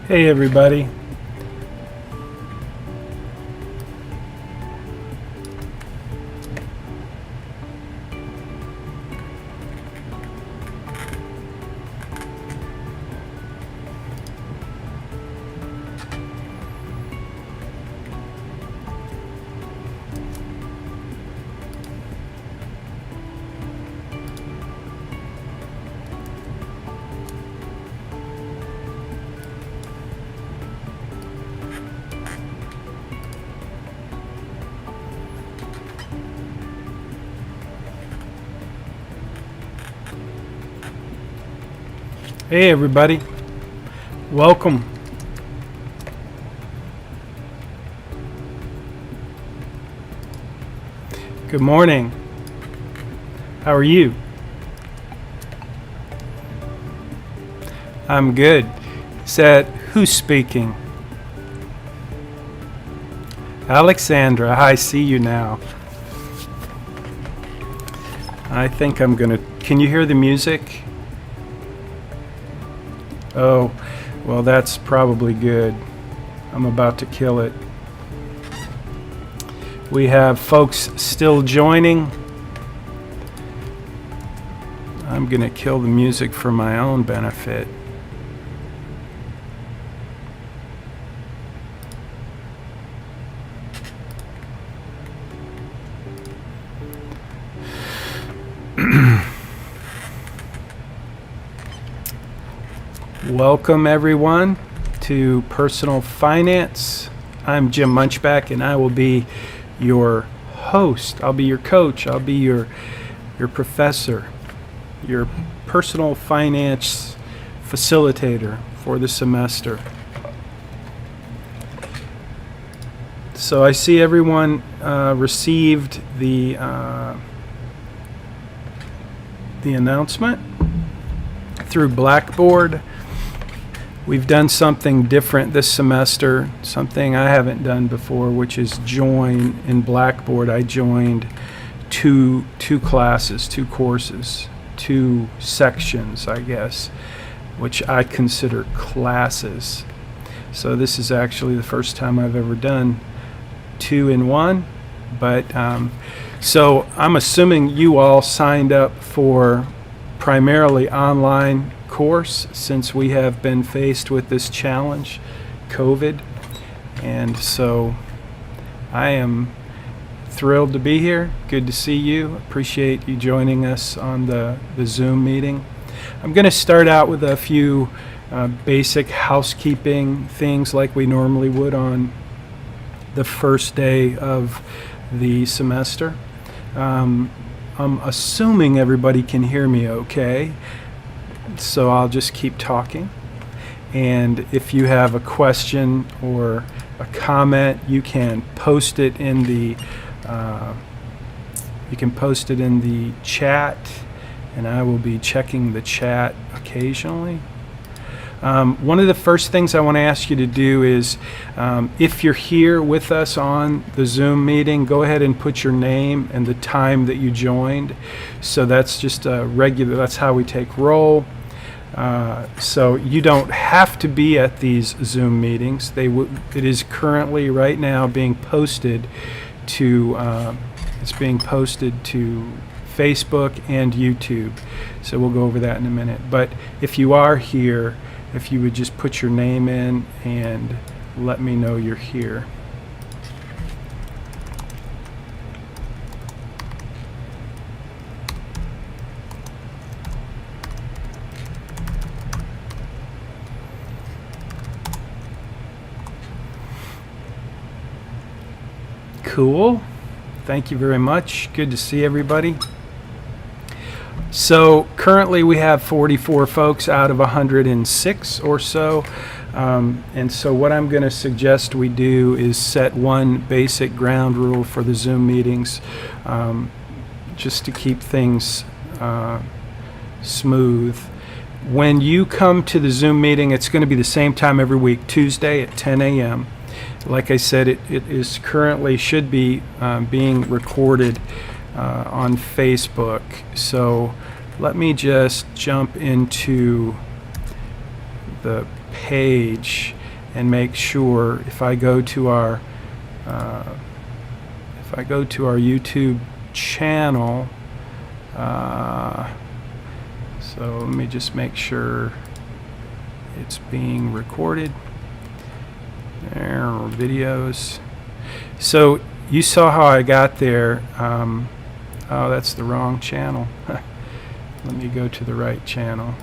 Hey everybody. Hey everybody. Welcome. Good morning. How are you? I'm good. Said, who's speaking? Alexandra, I see you now. I think I'm gonna, can you hear the music? Oh, well that's probably good. I'm about to kill it. We have folks still joining. I'm gonna kill the music for my own benefit. Welcome everyone to Personal Finance. I'm Jim Munchbach and I will be your host. I'll be your coach. I'll be your professor, your personal finance facilitator for the semester. So I see everyone received the announcement through Blackboard. We've done something different this semester, something I haven't done before, which is join in Blackboard. I joined two classes, two courses, two sections, I guess, which I consider classes. So this is actually the first time I've ever done two in one. But so I'm assuming you all signed up for primarily online course since we have been faced with this challenge, COVID. And so I am thrilled to be here. Good to see you. Appreciate you joining us on the Zoom meeting. I'm going to start out with a few basic housekeeping things like we normally would on the first day of the semester. I'm assuming everybody can hear me okay. So I'll just keep talking, and if you have a question or a comment, you can post it in the chat, and I will be checking the chat occasionally. One of the first things I want to ask you to do is, if you're here with us on the Zoom meeting, go ahead and put your name and the time that you joined. So that's just a regular, that's how we take roll. So you don't have to be at these Zoom meetings. It is currently right now being posted to, it's being posted to Facebook and YouTube. So we'll go over that in a minute. But if you are here, if you would just put your name in and let me know you're here. Cool. Thank you very much. Good to see everybody. So currently we have 44 folks out of 106 or so. And so what I'm going to suggest we do is set one basic ground rule for the Zoom meetings, just to keep things smooth. When you come to the Zoom meeting, it's going to be the same time every week, Tuesday at 10 a.m. Like I said, it is currently should be being recorded on Facebook. So let me just jump into the page and make sure if I go to our YouTube channel, so let me just make sure it's being recorded. There are videos. So you saw how I got there. Oh, that's the wrong channel. Let me go to the right channel.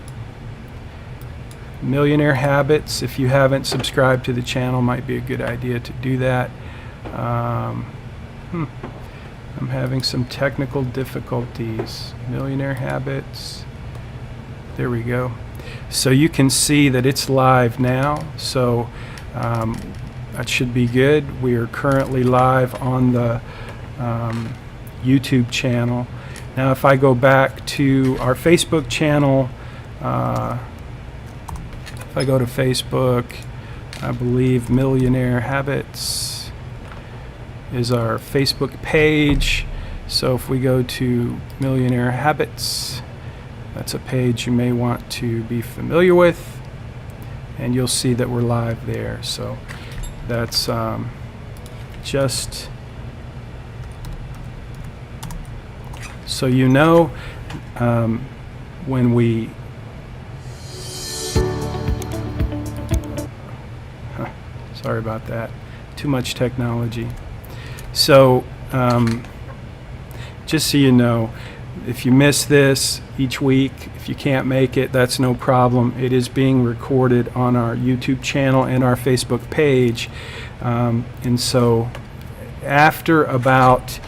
Millionaire Habits. If you haven't subscribed to the channel, might be a good idea to do that. I'm having some technical difficulties. Millionaire Habits. There we go. So you can see that it's live now. So that should be good. We are currently live on the YouTube channel. Now if I go back to our Facebook channel, if I go to Facebook, I believe Millionaire Habits is our Facebook page. So if we go to Millionaire Habits, that's a page you may want to be familiar with, and you'll see that we're live there. So that's just so you know, when we sorry about that, too much technology. So just so you know, if you miss this each week, if you can't make it, that's no problem. It is being recorded on our YouTube channel and our Facebook page, and so after about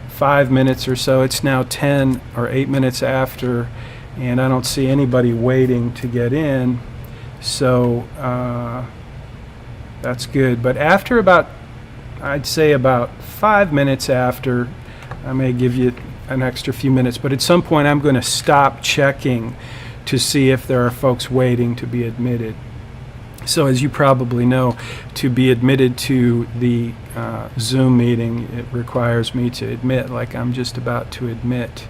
5 minutes or so, it's now 10 or 8 minutes after, and I don't see anybody waiting to get in, so that's good. But after about, I'd say about 5 minutes after, I may give you an extra few minutes, but at some point I'm going to stop checking to see if there are folks waiting to be admitted. So as you probably know, to be admitted to the Zoom meeting, it requires me to admit, like I'm just about to admit.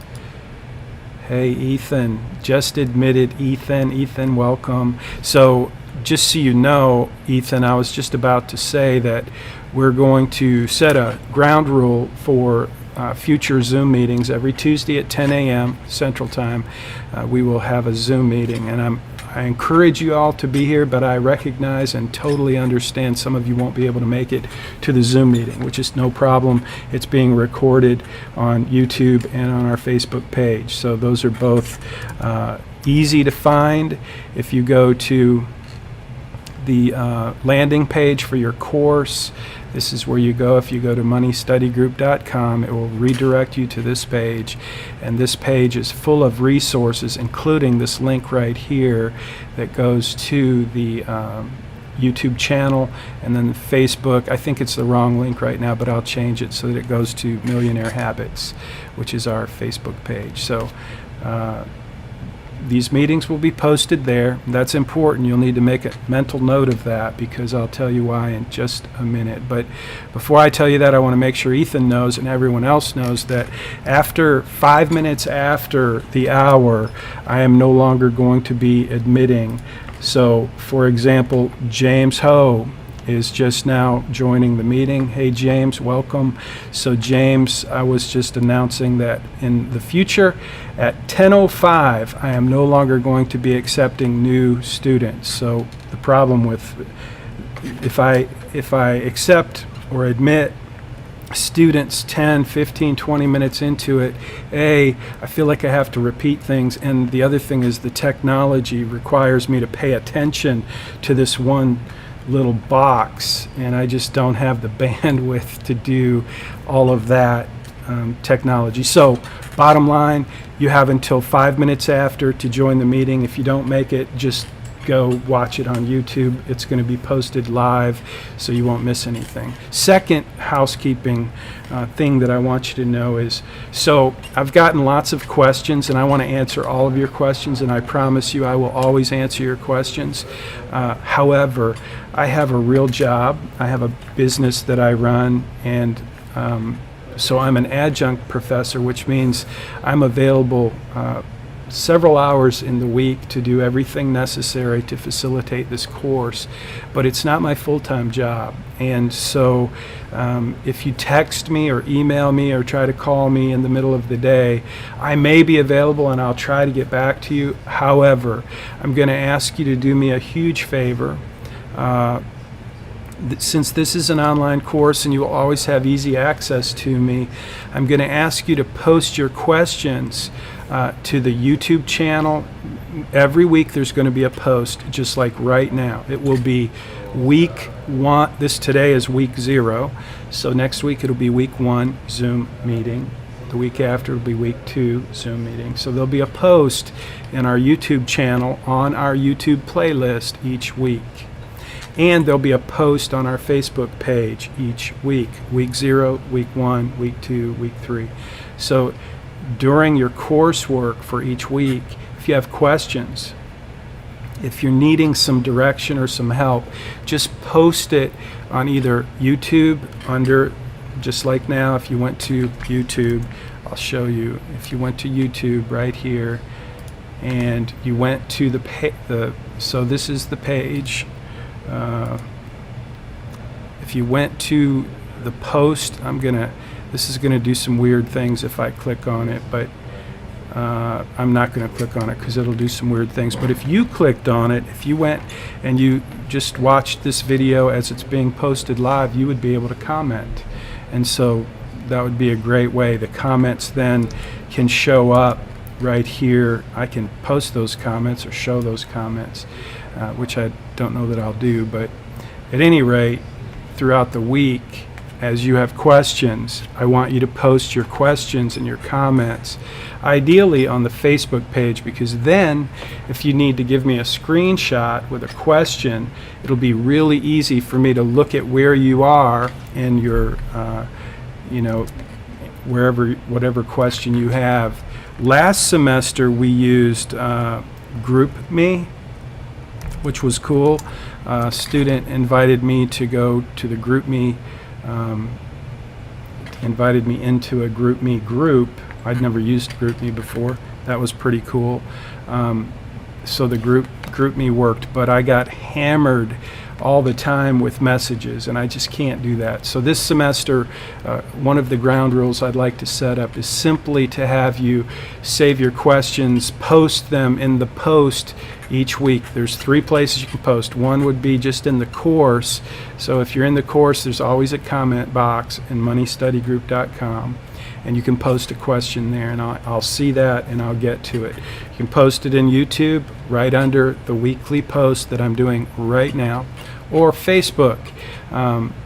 Hey, Ethan, just admitted. Ethan, welcome. So just so you know, Ethan, I was just about to say that we're going to set a ground rule for future Zoom meetings. Every Tuesday at 10 a.m. Central Time, we will have a Zoom meeting, and I encourage you all to be here, but I recognize and totally understand some of you won't be able to make it to the Zoom meeting, which is no problem. It's being recorded on YouTube and on our Facebook page, so those are both easy to find. If you go to the landing page for your course, this is where you go. If you go to moneystudygroup.com, it will redirect you to this page, and this page is full of resources, including this link right here that goes to the YouTube channel, and then Facebook. I think it's the wrong link right now, but I'll change it so that it goes to Millionaire Habits, which is our Facebook page. So these meetings will be posted there. That's important. You'll need to make a mental note of that, because I'll tell you why in just a minute. But before I tell you that, I want to make sure Ethan knows and everyone else knows that after 5 minutes after the hour, I am no longer going to be admitting. So, for example, James Ho is just now joining the meeting. Hey James, welcome. So James, I was just announcing that in the future at 10:05 I am no longer going to be accepting new students. So the problem with if I accept or admit students 10, 15, 20 minutes into it, I feel like I have to repeat things, and the other thing is the technology requires me to pay attention to this one little box, and I just don't have the bandwidth to do all of that technology. So bottom line, you have until 5 minutes after to join the meeting. If you don't make it, just go watch it on YouTube. It's going to be posted live, so you won't miss anything. Second housekeeping thing that I want you to know is, so I've gotten lots of questions, and I want to answer all of your questions, and I promise you I will always answer your questions. However, I have a real job. I have a business that I run, and so I'm an adjunct professor, which means I'm available several hours in the week to do everything necessary to facilitate this course, but it's not my full-time job. And so if you text me or email me or try to call me in the middle of the day, I may be available and I'll try to get back to you. However, I'm going to ask you to do me a huge favor. Since this is an online course and you will always have easy access to me, I'm going to ask you to post your questions to the YouTube channel. Every week there's going to be a post, just like right now. It will be week 1. Today is week 0, so next week it'll be week 1 Zoom meeting. The week after it'll be week 2 Zoom meeting. So there'll be a post in our YouTube channel on our YouTube playlist each week. And there'll be a post on our Facebook page each week. Week 0, week 1, week 2, week 3. So during your coursework for each week, if you have questions, if you're needing some direction or some help, just post it on either YouTube under, just like now, if you went to YouTube, I'll show you. If you went to YouTube right here, and you went to so this is the page. If you went to the post, this is gonna do some weird things if I click on it, but I'm not gonna click on it because it'll do some weird things. But if you clicked on it, if you went and you just watched this video as it's being posted live, you would be able to comment. And so that would be a great way. The comments then can show up right here. I can post those comments or show those comments, which I don't know that I'll do, but at any rate, throughout the week, as you have questions, I want you to post your questions and your comments, ideally on the Facebook page, because then if you need to give me a screenshot with a question, it'll be really easy for me to look at where you are in your, whatever question you have. Last semester we used GroupMe, which was cool. A student invited me to go to the GroupMe, invited me into a GroupMe group. I'd never used GroupMe before. That was pretty cool. So the GroupMe worked, but I got hammered all the time with messages, and I just can't do that. So this semester, one of the ground rules I'd like to set up is simply to have you save your questions, post them in the post each week. There's 3 places you can post. One would be just in the course. So if you're in the course, there's always a comment box in moneystudygroup.com, and you can post a question there, and I'll see that and I'll get to it. You can post it in YouTube right under the weekly post that I'm doing right now, or Facebook.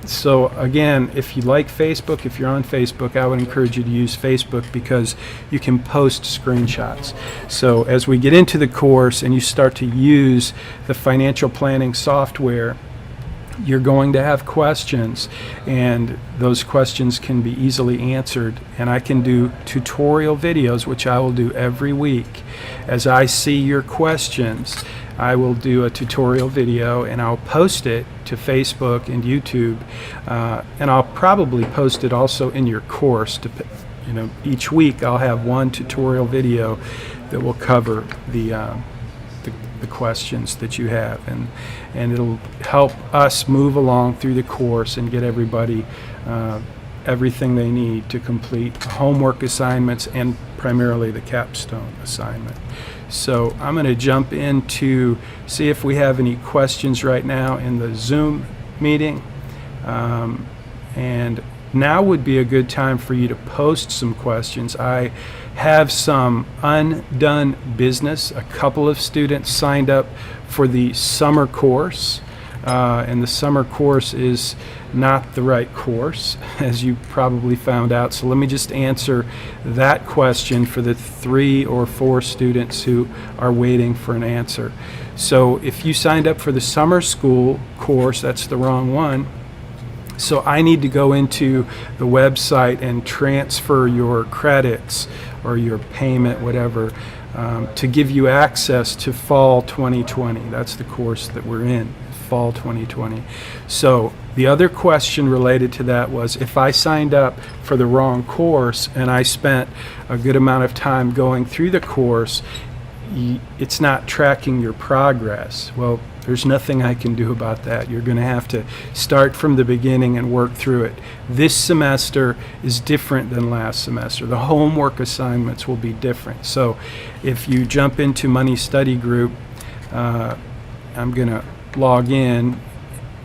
So again, if you like Facebook, if you're on Facebook, I would encourage you to use Facebook because you can post screenshots. So as we get into the course and you start to use the financial planning software, you're going to have questions, and those questions can be easily answered, and I can do tutorial videos, which I will do every week. As I see your questions, I will do a tutorial video and I'll post it to Facebook and YouTube, and I'll probably post it also in your course. Each week I'll have one tutorial video that will cover the questions that you have, and it'll help us move along through the course and get everybody everything they need to complete homework assignments and primarily the Capstone assignment. So I'm going to jump in to see if we have any questions right now in the Zoom meeting, and now would be a good time for you to post some questions. I have some undone business. A couple of students signed up for the summer course, and the summer course is not the right course, as you probably found out. So let me just answer that question for the 3 or 4 students who are waiting for an answer. So if you signed up for the summer school course, that's the wrong one. So I need to go into the website and transfer your credits or your payment, whatever, to give you access to fall 2020. That's the course that we're in, fall 2020. So the other question related to that was, if I signed up for the wrong course and I spent a good amount of time going through the course, it's not tracking your progress. Well, there's nothing I can do about that. You're going to have to start from the beginning and work through it. This semester is different than last semester. The homework assignments will be different. So if you jump into Money Study Group, I'm going to log in,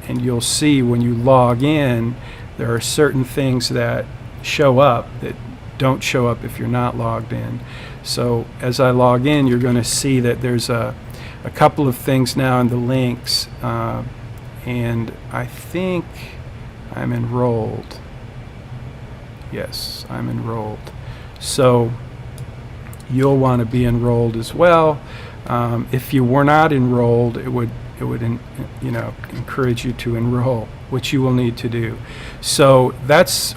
and you'll see when you log in, there are certain things that show up that don't show up if you're not logged in. So as I log in, you're going to see that there's a couple of things now in the links, and I think I'm enrolled. Yes, I'm enrolled. So you'll want to be enrolled as well. If you were not enrolled, it would encourage you to enroll, which you will need to do. So that's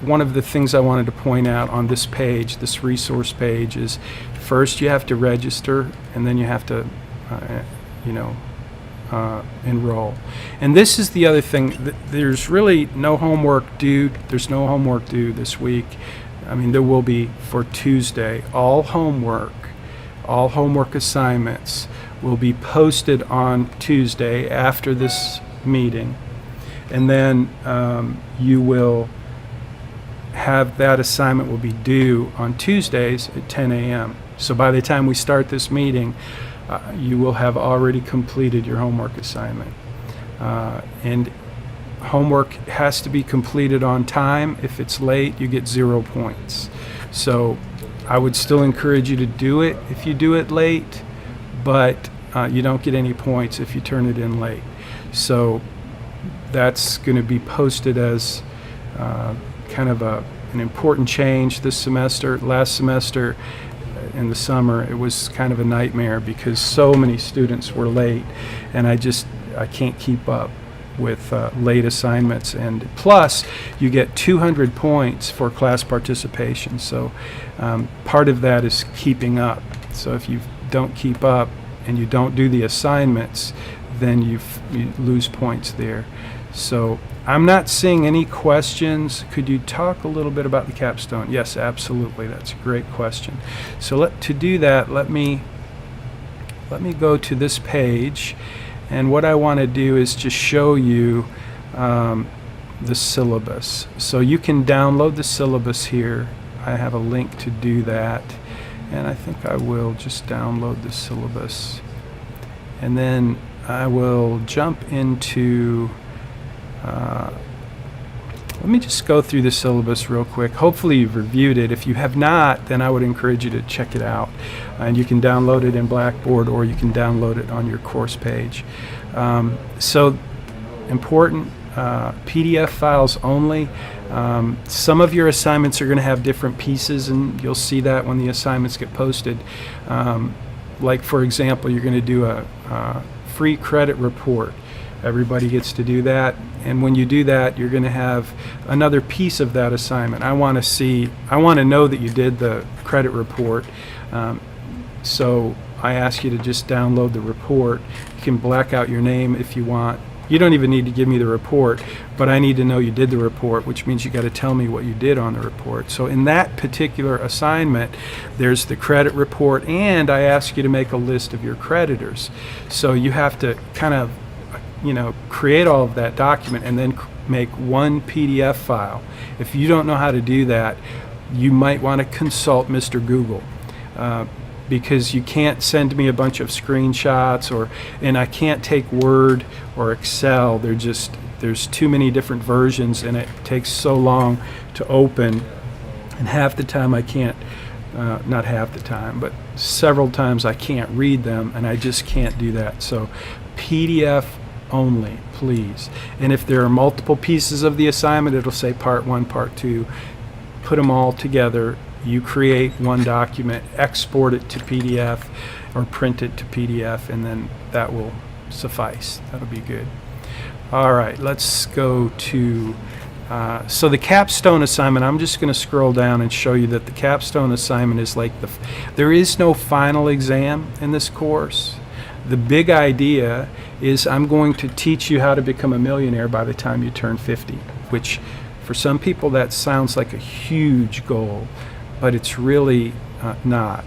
one of the things I wanted to point out on this page, this resource page, is first you have to register, and then you have to enroll. And this is the other thing. There's really no homework due. There's no homework due this week. I mean, there will be for Tuesday. All homework assignments will be posted on Tuesday after this meeting. And then you will have that assignment will be due on Tuesdays at 10 a.m. So by the time we start this meeting, you will have already completed your homework assignment. And homework has to be completed on time. If it's late, you get 0 points. So I would still encourage you to do it if you do it late, but you don't get any points if you turn it in late. So that's going to be posted as kind of an important change this semester. Last semester in the summer, it was kind of a nightmare because so many students were late, and I can't keep up with late assignments. And plus, you get 200 points for class participation. So part of that is keeping up. So if you don't keep up and you don't do the assignments, then you lose points there. So I'm not seeing any questions. Could you talk a little bit about the capstone? Yes, absolutely. That's a great question. So to do that, let me go to this page, and what I want to do is just show you the syllabus. So you can download the syllabus here. I have a link to do that, and I think I will just download the syllabus, and then I will jump into let me just go through the syllabus real quick. Hopefully you've reviewed it. If you have not, then I would encourage you to check it out. And you can download it in Blackboard, or you can download it on your course page. So important, PDF files only. Some of your assignments are going to have different pieces, and you'll see that when the assignments get posted. Like, for example, you're going to do a free credit report. Everybody gets to do that, and when you do that, you're going to have another piece of that assignment. I want to know that you did the credit report, so I ask you to just download the report. You can black out your name if you want. You don't even need to give me the report, but I need to know you did the report, which means you got to tell me what you did on the report. So in that particular assignment, there's the credit report, and I ask you to make a list of your creditors. So you have to kind of create all of that document and then make one PDF file. If you don't know how to do that, you might want to consult Mr. Google, because you can't send me a bunch of screenshots, and I can't take Word or Excel. There's too many different versions, and it takes so long to open, and half the time I can't, not half the time, but several times I can't read them, and I just can't do that. So PDF only, please. And if there are multiple pieces of the assignment, it'll say part 1, part 2. Put them all together. You create one document, export it to PDF or print it to PDF, and then that will suffice. That'll be good. All right, let's go to so the capstone assignment. I'm just going to scroll down and show you that the capstone assignment is like there is no final exam in this course. The big idea is I'm going to teach you how to become a millionaire by the time you turn 50, which for some people that sounds like a huge goal, but it's really not.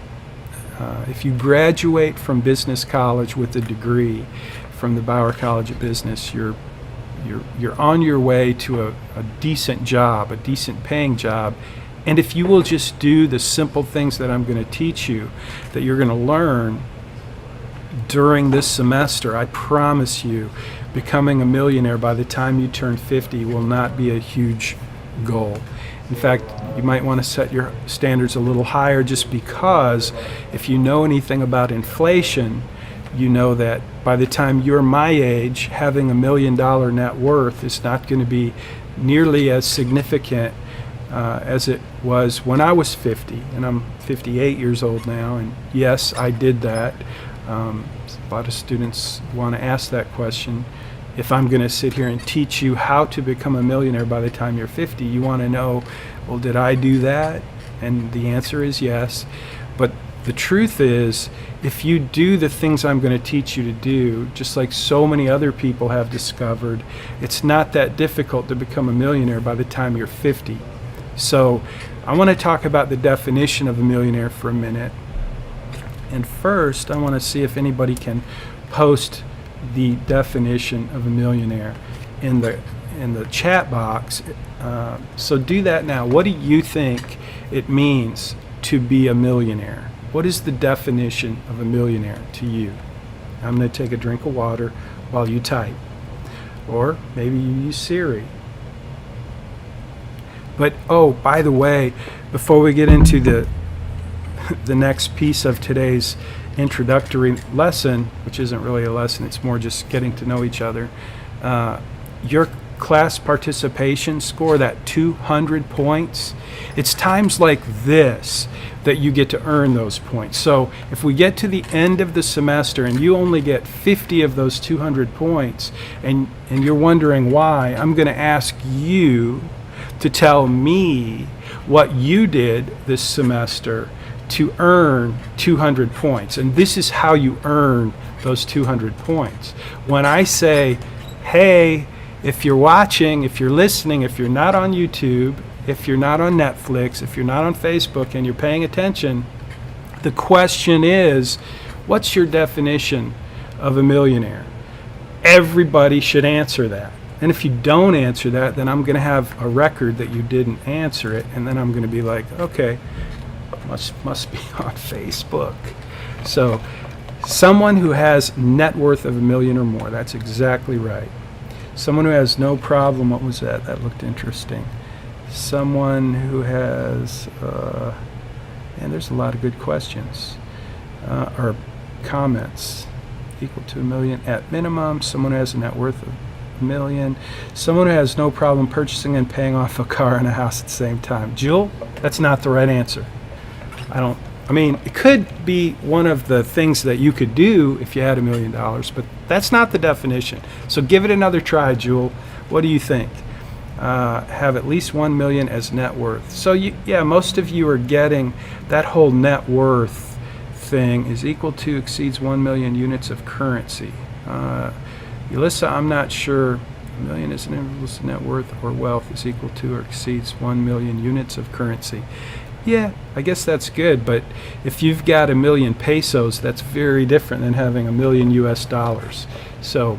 If you graduate from business college with a degree from the Bauer College of Business, you're on your way to a decent job, a decent paying job. And if you will just do the simple things that I'm going to teach you, that you're going to learn during this semester, I promise you, becoming a millionaire by the time you turn 50 will not be a huge goal. In fact, you might want to set your standards a little higher, just because if you know anything about inflation, you know that by the time you're my age, having $1 million net worth is not going to be nearly as significant as it was when I was 50, and I'm 58 years old now, and yes, I did that. A lot of students want to ask that question. If I'm going to sit here and teach you how to become a millionaire by the time you're 50, you want to know, well, did I do that? And the answer is yes. But the truth is, if you do the things I'm going to teach you to do, just like so many other people have discovered, it's not that difficult to become a millionaire by the time you're 50. So I want to talk about the definition of a millionaire for a minute. And first, I want to see if anybody can post the definition of a millionaire in the chat box. So do that now. What do you think it means to be a millionaire? What is the definition of a millionaire to you? I'm going to take a drink of water while you type. Or maybe you use Siri. But, oh, by the way, before we get into the next piece of today's introductory lesson, which isn't really a lesson, it's more just getting to know each other, your class participation score, that 200 points, it's times like this that you get to earn those points. So if we get to the end of the semester and you only get 50 of those 200 points, and you're wondering why, I'm going to ask you to tell me what you did this semester to earn 200 points. And this is how you earn those 200 points. When I say, hey, if you're watching, if you're listening, if you're not on YouTube, if you're not on Netflix, if you're not on Facebook, and you're paying attention, the question is, what's your definition of a millionaire? Everybody should answer that. And if you don't answer that, then I'm going to have a record that you didn't answer it, and then I'm going to be like, okay, must be on Facebook. So someone who has net worth of $1 million or more, that's exactly right. Someone who has no problem, what was that? That looked interesting. Someone who has, and there's a lot of good questions, or comments, equal to $1 million at minimum. Someone who has a net worth of $1 million. Someone who has no problem purchasing and paying off a car and a house at the same time. Jewel, that's not the right answer. I mean, it could be one of the things that you could do if you had $1 million, but that's not the definition. So give it another try, Jewel. What do you think? Have at least $1 million as net worth. So yeah, most of you are getting that whole net worth thing is equal to exceeds 1 million units of currency. Alyssa, I'm not sure. $1 million is an equals to net worth or wealth is equal to or exceeds 1 million units of currency. Yeah, I guess that's good, but if you've got 1 million pesos, that's very different than having $1 million US dollars. So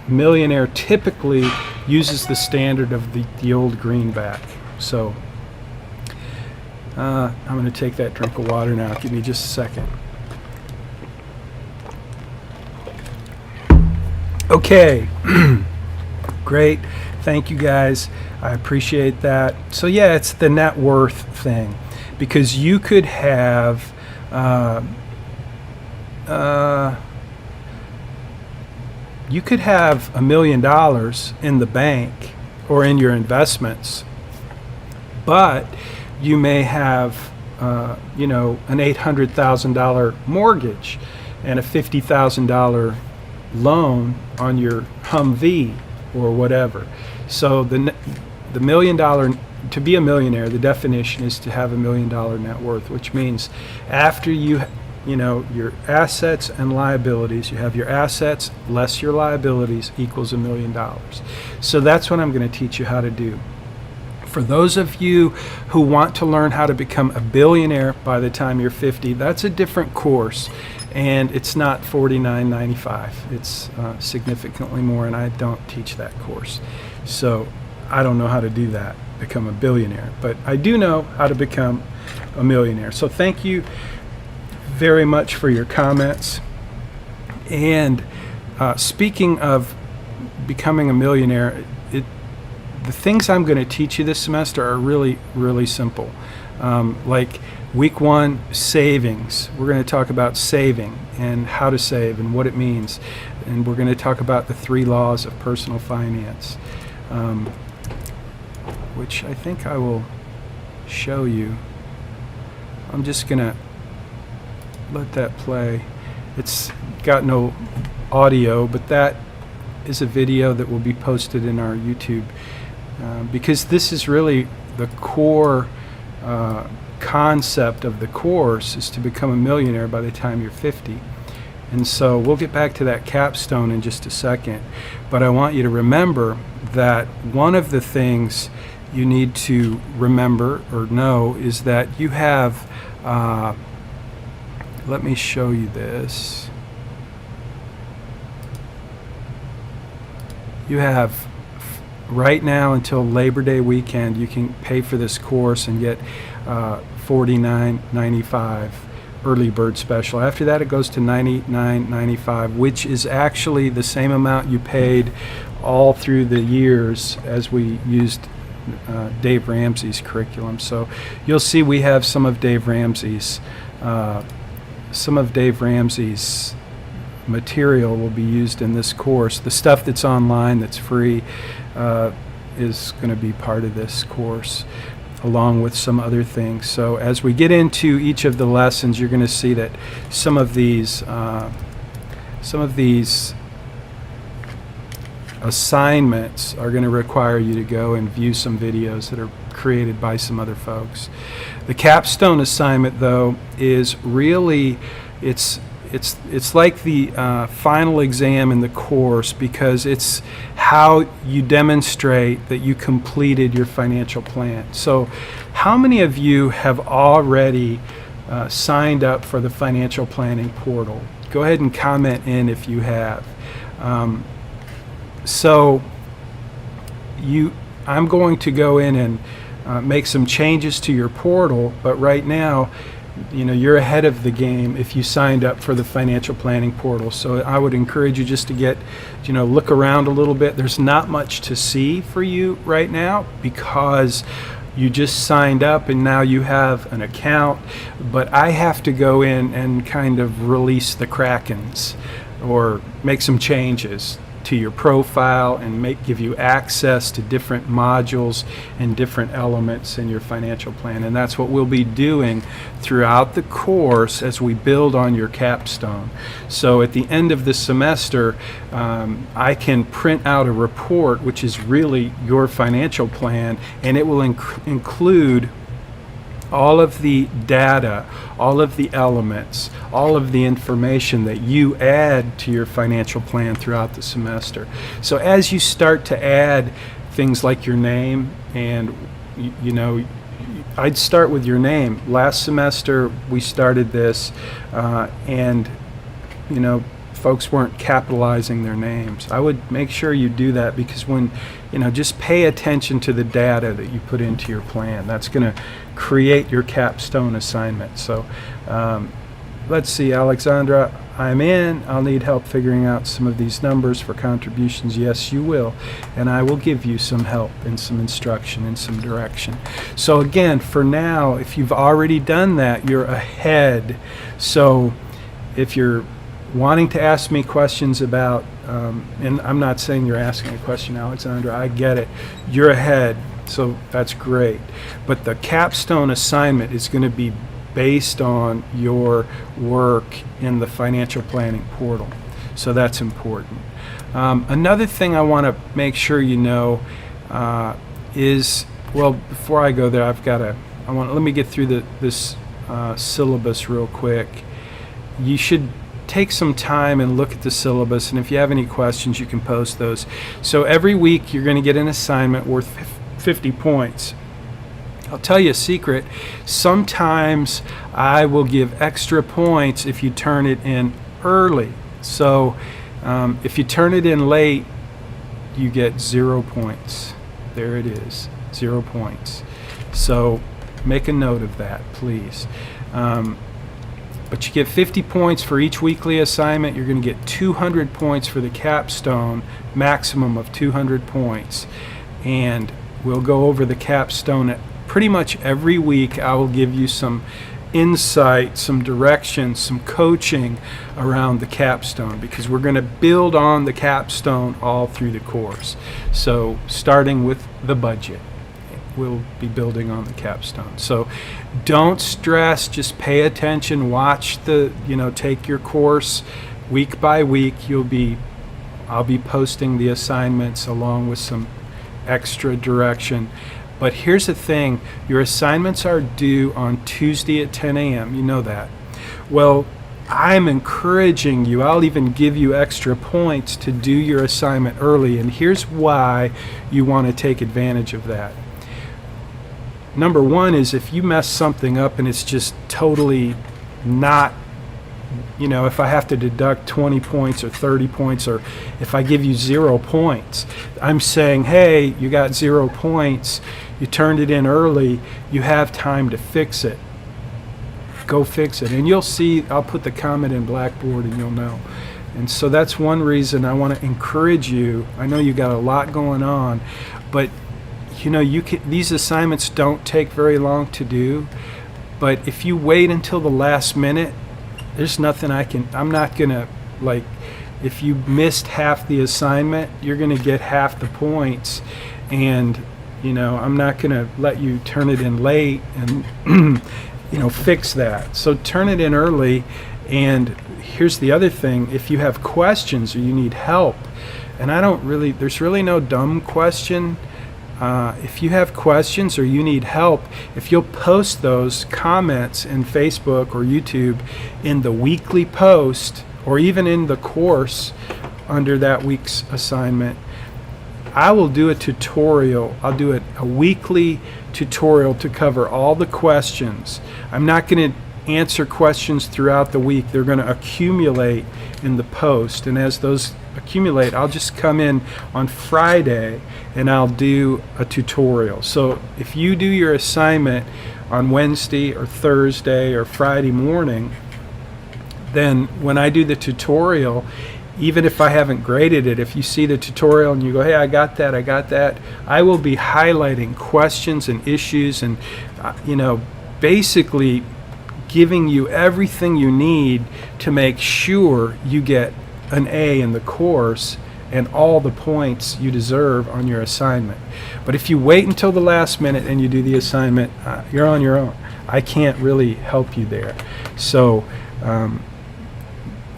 millionaire typically uses the standard of the old greenback. So I'm going to take that drink of water now. Give me just a second. Okay, great. Thank you guys. I appreciate that. So yeah, it's the net worth thing, because you could have $1 million in the bank or in your investments, but you may have an $800,000 mortgage and a $50,000 loan on your Humvee or whatever. So the $1 million, to be a millionaire, the definition is to have $1 million net worth, which means after your assets and liabilities, you have your assets less your liabilities equals $1 million. So that's what I'm going to teach you how to do. For those of you who want to learn how to become a billionaire by the time you're 50, that's a different course, and it's not $49.95. It's significantly more, and I don't teach that course. So I don't know how to do that, become a billionaire, but I do know how to become a millionaire. So thank you very much for your comments. And speaking of becoming a millionaire, the things I'm going to teach you this semester are really, really simple. Like week 1, savings. We're going to talk about saving and how to save and what it means. And we're going to talk about the 3 laws of personal finance, which I think I will show you. I'm just going to let that play. It's got no audio, but that is a video that will be posted in our YouTube. Because this is really the core concept of the course, is to become a millionaire by the time you're 50. And so we'll get back to that capstone in just a second, but I want you to remember that one of the things you need to remember or know is that you have, let me show you this. You have right now until Labor Day weekend, you can pay for this course and get $49.95 early bird special. After that, it goes to $99.95, which is actually the same amount you paid all through the years as we used Dave Ramsey's curriculum. So you'll see we have some of Dave Ramsey's material will be used in this course. The stuff that's online that's free is going to be part of this course, along with some other things. So as we get into each of the lessons, you're going to see that some of these assignments are going to require you to go and view some videos that are created by some other folks. The capstone assignment, though, is really it's like the final exam in the course, because it's how you demonstrate that you completed your financial plan. So how many of you have already signed up for the financial planning portal? Go ahead and comment in if you have. I'm going to go in and make some changes to your portal, but right now, you're ahead of the game if you signed up for the financial planning portal. So I would encourage you just to get, look around a little bit. There's not much to see for you right now because you just signed up and now you have an account, but I have to go in and kind of release the Krakens or make some changes to your profile and give you access to different modules and different elements in your financial plan. And that's what we'll be doing throughout the course as we build on your capstone. So at the end of the semester, I can print out a report which is really your financial plan, and it will include all of the data, all of the elements, all of the information that you add to your financial plan throughout the semester. So as you start to add things like your name, and I'd start with your name. Last semester we started this and folks weren't capitalizing their names. I would make sure you do that, because when just pay attention to the data that you put into your plan. That's going to create your capstone assignment. So let's see, Alexandra, I'm in. I'll need help figuring out some of these numbers for contributions. Yes, you will. And I will give you some help and some instruction and some direction. So again, for now, if you've already done that, you're ahead. So if you're wanting to ask me questions about, and I'm not saying you're asking a question, Alexandra, I get it. You're ahead, so that's great. But the capstone assignment is going to be based on your work in the financial planning portal. So that's important. Another thing I want to make sure you know is, well, before I go there, let me get through this syllabus real quick. You should take some time and look at the syllabus, and if you have any questions, you can post those. So every week you're going to get an assignment worth 50 points. I'll tell you a secret. Sometimes I will give extra points if you turn it in early. So if you turn it in late, you get 0 points. There it is, 0 points. So make a note of that, please. But you get 50 points for each weekly assignment. You're going to get 200 points for the capstone, maximum of 200 points. And we'll go over the capstone pretty much every week. I will give you some insight, some direction, some coaching around the capstone, because we're going to build on the capstone all through the course. So starting with the budget, we'll be building on the capstone. So don't stress, just pay attention, watch take your course week by week. I'll be posting the assignments along with some extra direction. But here's the thing, your assignments are due on Tuesday at 10 a.m. You know that. Well, I'm encouraging you, I'll even give you extra points to do your assignment early, and here's why you want to take advantage of that. Number one is if you mess something up and it's just totally not, if I have to deduct 20 points or 30 points, or if I give you 0 points, I'm saying, hey, you got 0 points, you turned it in early, you have time to fix it. Go fix it. And you'll see, I'll put the comment in Blackboard and you'll know. And so that's one reason I want to encourage you. I know you got a lot going on, but these assignments don't take very long to do, but if you wait until the last minute, there's nothing I'm not gonna, if you missed half the assignment, you're gonna get half the points, and I'm not gonna let you turn it in late and fix that. So turn it in early. And here's the other thing, if you have questions or you need help, and there's really no dumb question. If you have questions or you need help, if you'll post those comments in Facebook or YouTube in the weekly post, or even in the course under that week's assignment, I will do a tutorial. I'll do a weekly tutorial to cover all the questions. I'm not going to answer questions throughout the week. They're going to accumulate in the post, and as those accumulate, I'll just come in on Friday and I'll do a tutorial. So if you do your assignment on Wednesday or Thursday or Friday morning, then when I do the tutorial, even if I haven't graded it, if you see the tutorial and you go, hey, I got that, I will be highlighting questions and issues and basically giving you everything you need to make sure you get an A in the course and all the points you deserve on your assignment. But if you wait until the last minute and you do the assignment, you're on your own. I can't really help you there. So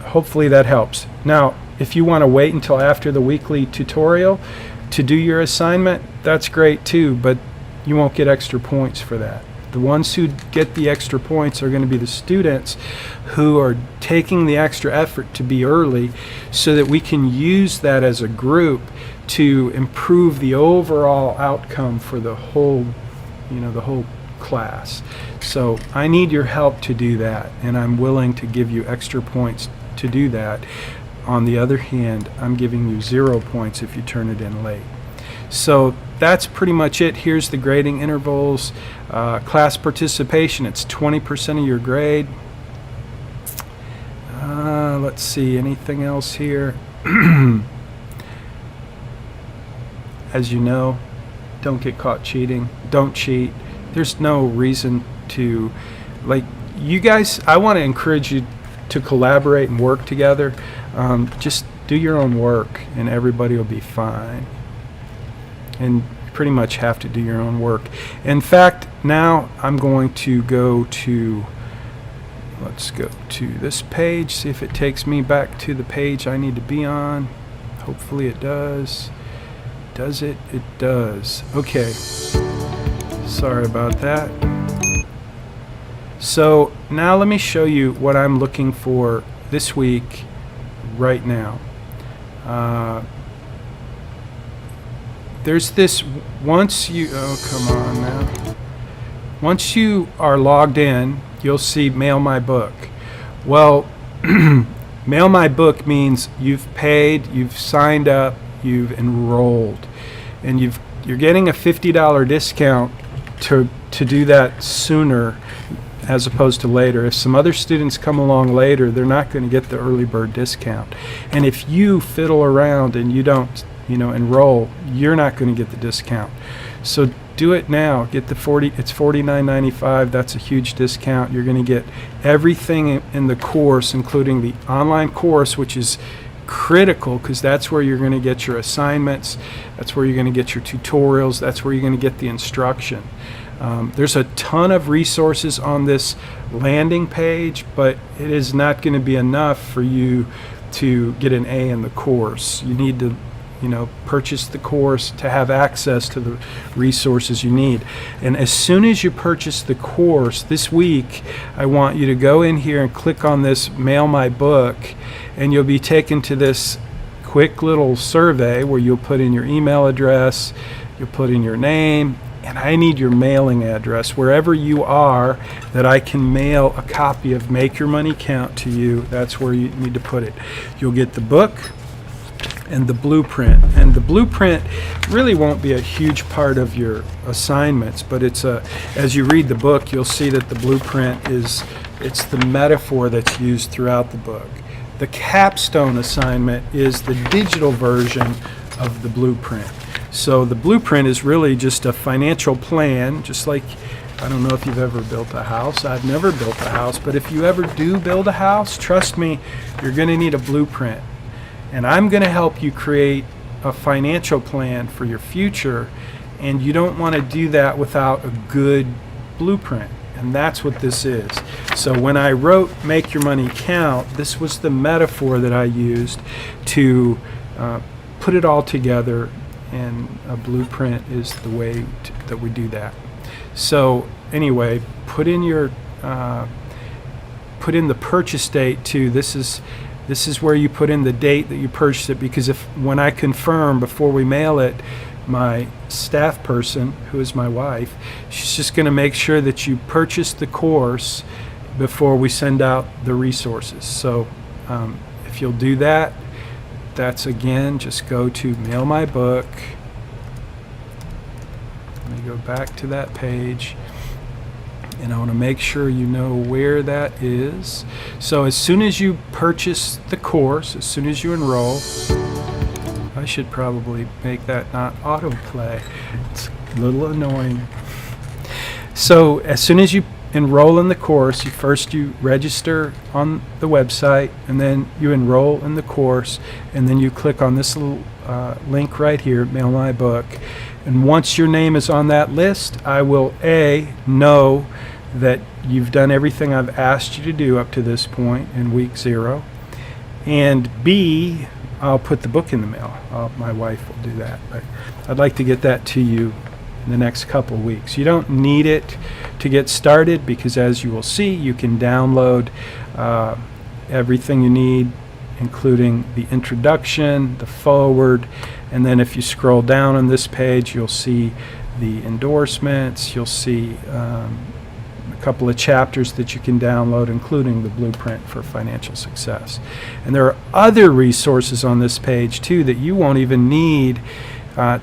hopefully that helps. Now, if you want to wait until after the weekly tutorial to do your assignment, that's great too, but you won't get extra points for that. The ones who get the extra points are going to be the students who are taking the extra effort to be early, so that we can use that as a group to improve the overall outcome for the whole class. So I need your help to do that, and I'm willing to give you extra points to do that. On the other hand, I'm giving you 0 points if you turn it in late. So that's pretty much it. Here's the grading intervals. Class participation, it's 20% of your grade. Let's see, anything else here? As you know, don't get caught cheating. Don't cheat. There's no reason to, you guys, I want to encourage you to collaborate and work together. Just do your own work and everybody will be fine. And pretty much have to do your own work. In fact, now I'm going to go to, let's go to this page, see if it takes me back to the page I need to be on. Hopefully it does. Does it? It does. Okay. Sorry about that. So now let me show you what I'm looking for this week right now. There's this, oh come on now. once you are logged in, you'll see Mail My Book. Well, Mail My Book means you've paid, you've signed up, you've enrolled, and you're getting a $50 discount to do that sooner as opposed to later. If some other students come along later, they're not going to get the early bird discount. And if you fiddle around and you don't, enroll, you're not going to get the discount. So do it now. Get the it's $49.95. That's a huge discount. You're going to get everything in the course, including the online course, which is critical because that's where you're going to get your assignments, that's where you're going to get your tutorials, that's where you're going to get the instruction. There's a ton of resources on this landing page, but it is not going to be enough for you to get an A in the course. You need to purchase the course to have access to the resources you need. And as soon as you purchase the course this week, I want you to go in here and click on this Mail My Book, and you'll be taken to this quick little survey where you'll put in your email address, you'll put in your name, and I need your mailing address wherever you are that I can mail a copy of Make Your Money Count to you. That's where you need to put it. You'll get the book and the blueprint, and the blueprint really won't be a huge part of your assignments, but as you read the book, you'll see that the blueprint it's the metaphor that's used throughout the book. The capstone assignment is the digital version of the blueprint. So the blueprint is really just a financial plan, just like, I don't know if you've ever built a house. I've never built a house, but if you ever do build a house, trust me, you're going to need a blueprint. And I'm going to help you create a financial plan for your future, and you don't want to do that without a good blueprint. And that's what this is. So when I wrote Make Your Money Count, this was the metaphor that I used to put it all together, and a blueprint is the way that we do that. So anyway, put in the purchase date too. This is where you put in the date that you purchased it, because when I confirm before we mail it, my staff person, who is my wife, she's just going to make sure that you purchase the course before we send out the resources. So if you'll do that, that's again, just go to Mail My Book. Let me go back to that page. And I want to make sure you know where that is. So as soon as you purchase the course, as soon as you enroll, I should probably make that not autoplay. It's a little annoying. So as soon as you enroll in the course, you register on the website, and then you enroll in the course, and then you click on this little link right here, Mail My Book. And once your name is on that list, I will know that you've done everything I've asked you to do up to this point in week 0, and B, I'll put the book in the mail. My wife will do that, but I'd like to get that to you in the next couple weeks. You don't need it to get started, because as you will see, you can download everything you need, including the introduction, the forward, and then if you scroll down on this page, you'll see the endorsements, you'll see a couple of chapters that you can download, including the blueprint for financial success. And there are other resources on this page too that you won't even need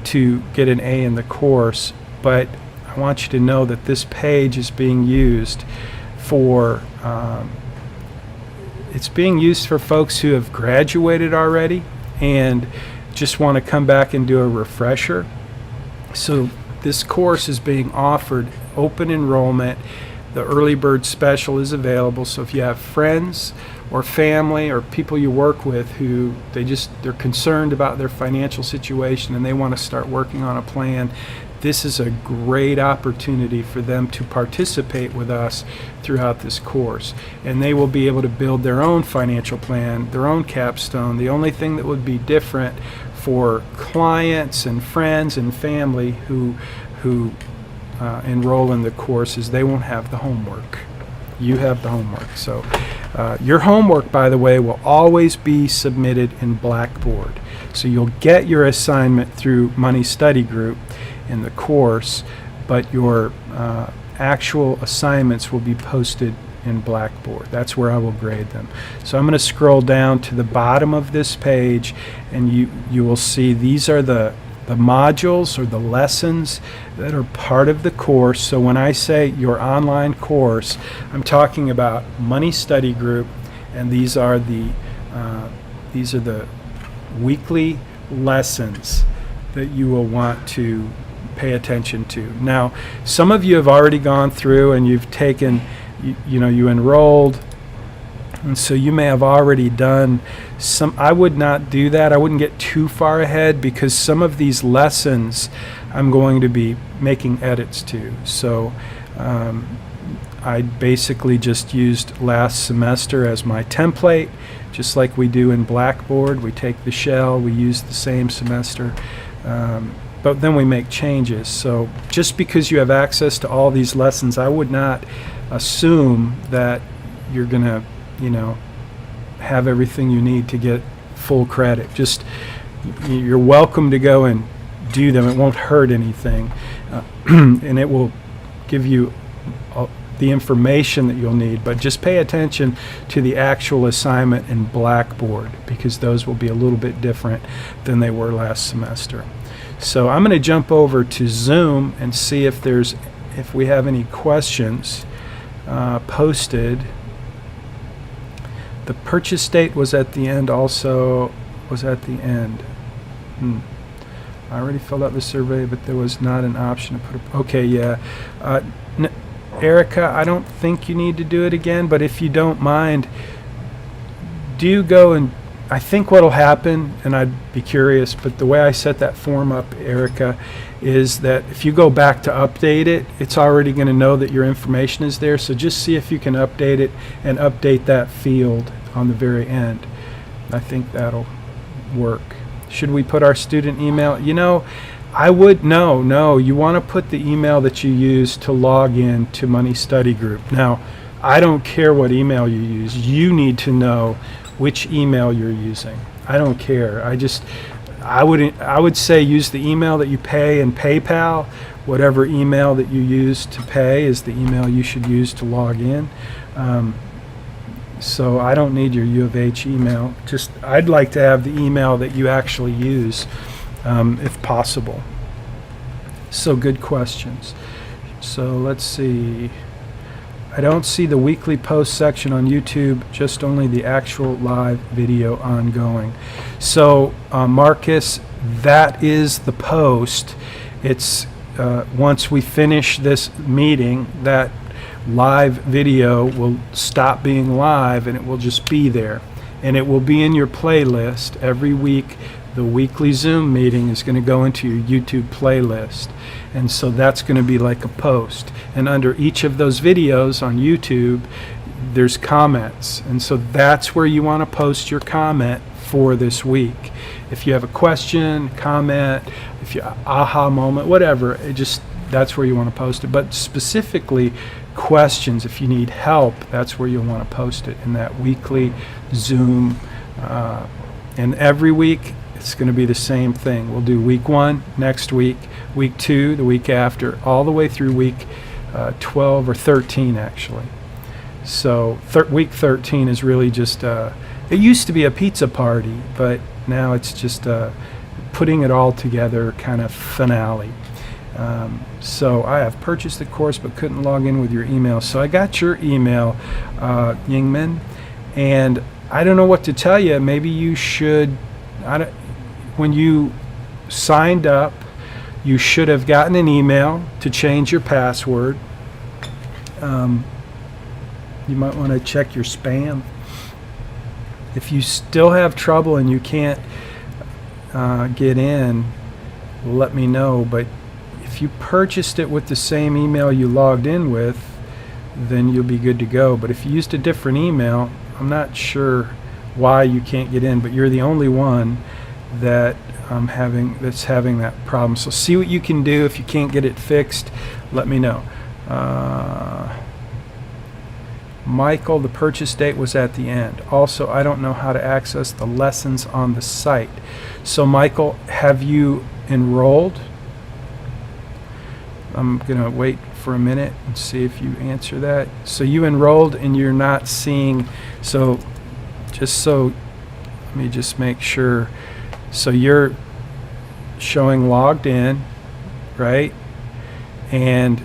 to get an A in the course, but I want you to know that this page is being used for it's being used for folks who have graduated already and just want to come back and do a refresher. So this course is being offered open enrollment. The early bird special is available, so if you have friends or family or people you work with who they're concerned about their financial situation and they want to start working on a plan, this is a great opportunity for them to participate with us throughout this course. And they will be able to build their own financial plan, their own capstone. The only thing that would be different for clients and friends and family who enroll in the course is they won't have the homework. You have the homework. So your homework, by the way, will always be submitted in Blackboard. So you'll get your assignment through Money Study Group in the course, but your actual assignments will be posted in Blackboard. That's where I will grade them. So I'm going to scroll down to the bottom of this page, and you will see these are the modules or the lessons that are part of the course. So when I say your online course, I'm talking about Money Study Group, and these are the weekly lessons that you will want to pay attention to. Now, some of you have already gone through and you've taken, you enrolled, and so you may have already done some. I would not do that. I wouldn't get too far ahead, because some of these lessons I'm going to be making edits to. So I basically just used last semester as my template, just like we do in Blackboard. We take the shell, we use the same semester, but then we make changes. So just because you have access to all these lessons, I would not assume that you're going to have everything you need to get full credit. Just you're welcome to go and do them. It won't hurt anything, and it will give you the information that you'll need. But just pay attention to the actual assignment in Blackboard, because those will be a little bit different than they were last semester. So I'm going to jump over to Zoom and see if we have any questions posted. The purchase date was at the end, also was at the end. I already filled out the survey, but there was not an option to put a, okay, yeah. Erica, I don't think you need to do it again, but if you don't mind, do go and, I think what'll happen, and I'd be curious, but the way I set that form up, Erica, is that if you go back to update it, it's already going to know that your information is there. So just see if you can update it and update that field on the very end. I think that'll work. Should we put our student email? I would, no, you want to put the email that you use to log in to Money Study Group. Now, I don't care what email you use. You need to know which email you're using. I don't care. I would say use the email that you pay in PayPal. Whatever email that you use to pay is the email you should use to log in. So I don't need your U of H email. I'd like to have the email that you actually use, if possible. So good questions. So let's see. I don't see the weekly post section on YouTube, just only the actual live video ongoing. So Marcus, that is the post. It's once we finish this meeting, that live video will stop being live and it will just be there. And it will be in your playlist every week. The weekly Zoom meeting is going to go into your YouTube playlist. And so that's going to be like a post. And under each of those videos on YouTube, there's comments. And so that's where you want to post your comment for this week. If you have a question, comment, if you aha moment, whatever, that's where you want to post it. But specifically questions, if you need help, that's where you'll want to post it in that weekly Zoom. And every week, it's going to be the same thing. We'll do week 1 next week, week 2 the week after, all the way through week 12 or 13 actually. So week 13 is really just, it used to be a pizza party, but now it's just putting it all together kind of finale. So I have purchased the course but couldn't log in with your email. So I got your email, Yingmin, and I don't know what to tell you. Maybe you should, when you signed up, you should have gotten an email to change your password. You might want to check your spam. If you still have trouble and you can't get in, let me know. But if you purchased it with the same email you logged in with, then you'll be good to go. But if you used a different email, I'm not sure why you can't get in, but you're the only one that's having that problem. So see what you can do. If you can't get it fixed, let me know. Michael, the purchase date was at the end. Also, I don't know how to access the lessons on the site. So Michael, have you enrolled? I'm going to wait for a minute and see if you answer that. So you enrolled and you're not seeing, so let me just make sure. So you're showing logged in, right? And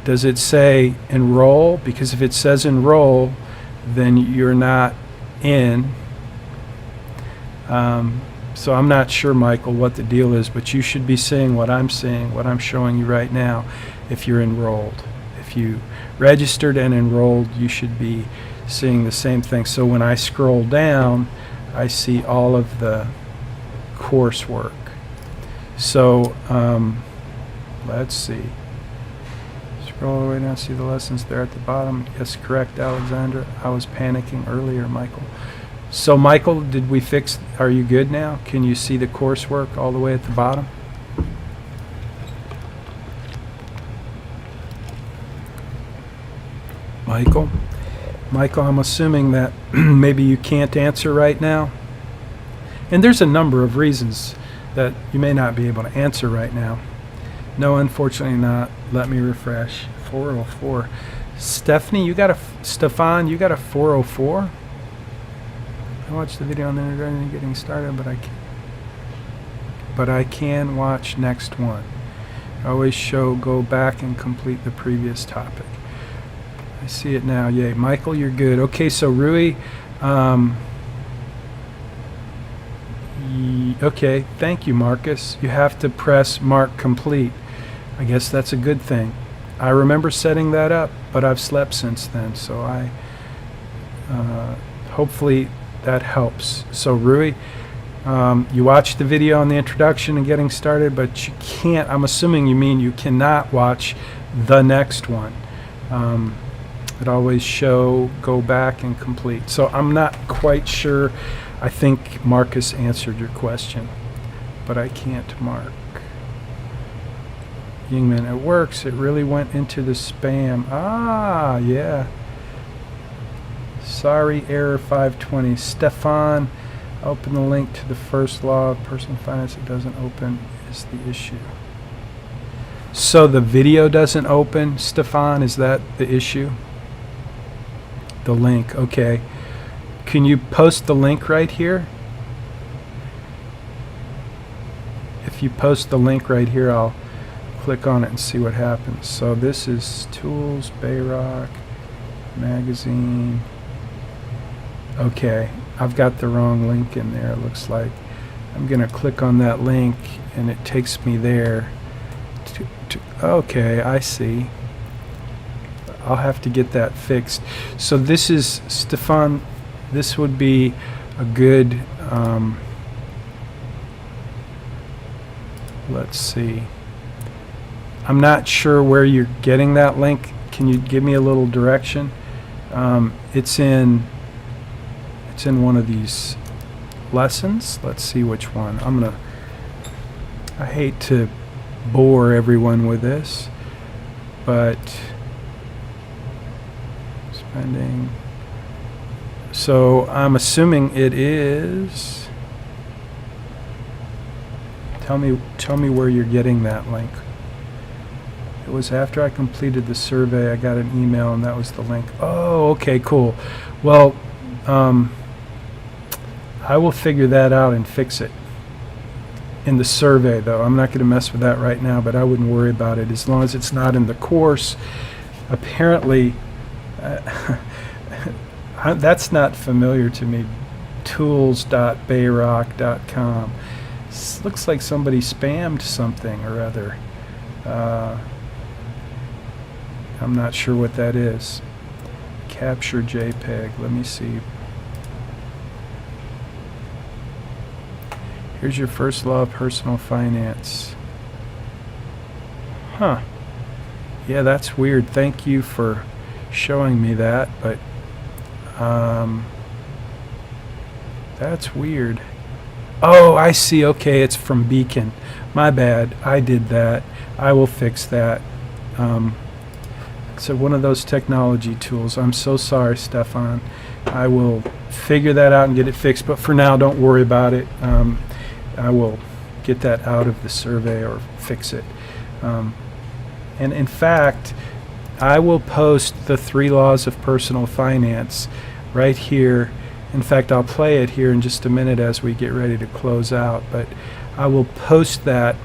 does it say enroll? Because if it says enroll, then you're not in. So I'm not sure, Michael, what the deal is, but you should be seeing what I'm seeing, what I'm showing you right now, if you're enrolled. If you registered and enrolled, you should be seeing the same thing. So when I scroll down, I see all of the coursework. So let's see. Scroll all the way down, see the lessons there at the bottom. Yes, correct, Alexandra. I was panicking earlier, Michael. So Michael, did we fix, are you good now? Can you see the coursework all the way at the bottom? Michael, I'm assuming that maybe you can't answer right now. And there's a number of reasons that you may not be able to answer right now. No, unfortunately not. Let me refresh. 404. Stephanie, Stefan, you got a 404? I watched the video on the internet getting started, but I can watch next one. I always go back and complete the previous topic. I see it now. Yay. Michael, you're good. Okay, so Rui, okay, thank you, Marcus. You have to press mark complete. I guess that's a good thing. I remember setting that up, but I've slept since then, so hopefully that helps. So Rui, you watched the video on the introduction and getting started, but you can't, I'm assuming you mean you cannot watch the next one. It always go back and complete. So I'm not quite sure. I think Marcus answered your question, but I can't mark. Yingman, it works. It really went into the spam. Ah, yeah. Sorry, error 520. Stefan, open the link to the first law of personal finance. It doesn't open is the issue. So the video doesn't open, Stefan? Is that the issue? The link, okay. Can you post the link right here? If you post the link right here, I'll click on it and see what happens. So this is Tools, BayRock, Magazine. Okay, I've got the wrong link in there, it looks like. I'm going to click on that link and it takes me there. Okay, I see. I'll have to get that fixed. So this is, Stefan, this would be a good, let's see. I'm not sure where you're getting that link. Can you give me a little direction? It's in one of these lessons. Let's see which one. I hate to bore everyone with this, but spending. So I'm assuming it is. Tell me where you're getting that link. It was after I completed the survey, I got an email and that was the link. Oh, okay, cool. Well, I will figure that out and fix it. In the survey, though, I'm not going to mess with that right now, but I wouldn't worry about it as long as it's not in the course. Apparently, that's not familiar to me. Tools.bayrock.com. Looks like somebody spammed something or other. I'm not sure what that is. Capture JPEG. Let me see. Here's your first law of personal finance. Huh. Yeah, that's weird. Thank you for showing me that, but that's weird. Oh, I see. Okay, it's from Beacon. My bad. I did that. I will fix that. So one of those technology tools. I'm so sorry, Stefan. I will figure that out and get it fixed, but for now, don't worry about it. I will get that out of the survey or fix it. And in fact, I will post the 3 laws of personal finance right here. In fact, I'll play it here in just a minute as we get ready to close out, but I will post that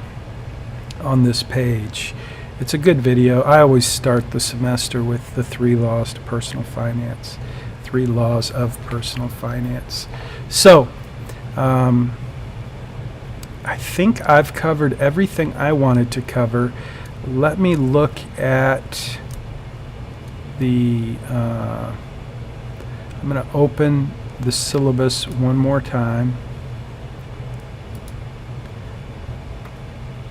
on this page. It's a good video. I always start the semester with the 3 laws to personal finance. 3 laws of personal finance. So, I think I've covered everything I wanted to cover. Let me look at the, I'm going to open the syllabus one more time.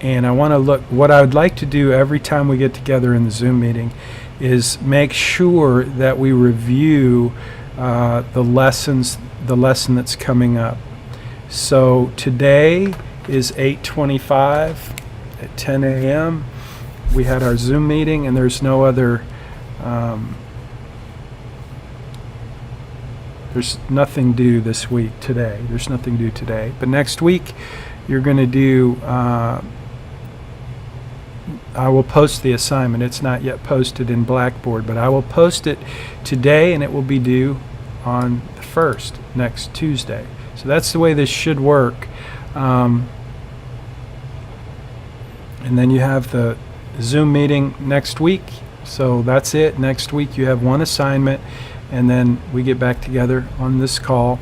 And I want to look, what I would like to do every time we get together in the Zoom meeting is make sure that we review the lesson that's coming up. So today is 8:25 at 10 a.m. We had our Zoom meeting, and there's no other, there's nothing due this week today. There's nothing due today. But next week, you're going to do, I will post the assignment. It's not yet posted in Blackboard, but I will post it today, and it will be due on the 1st, next Tuesday. So that's the way this should work. And then you have the Zoom meeting next week. So that's it. Next week you have one assignment, and then we get back together on this call.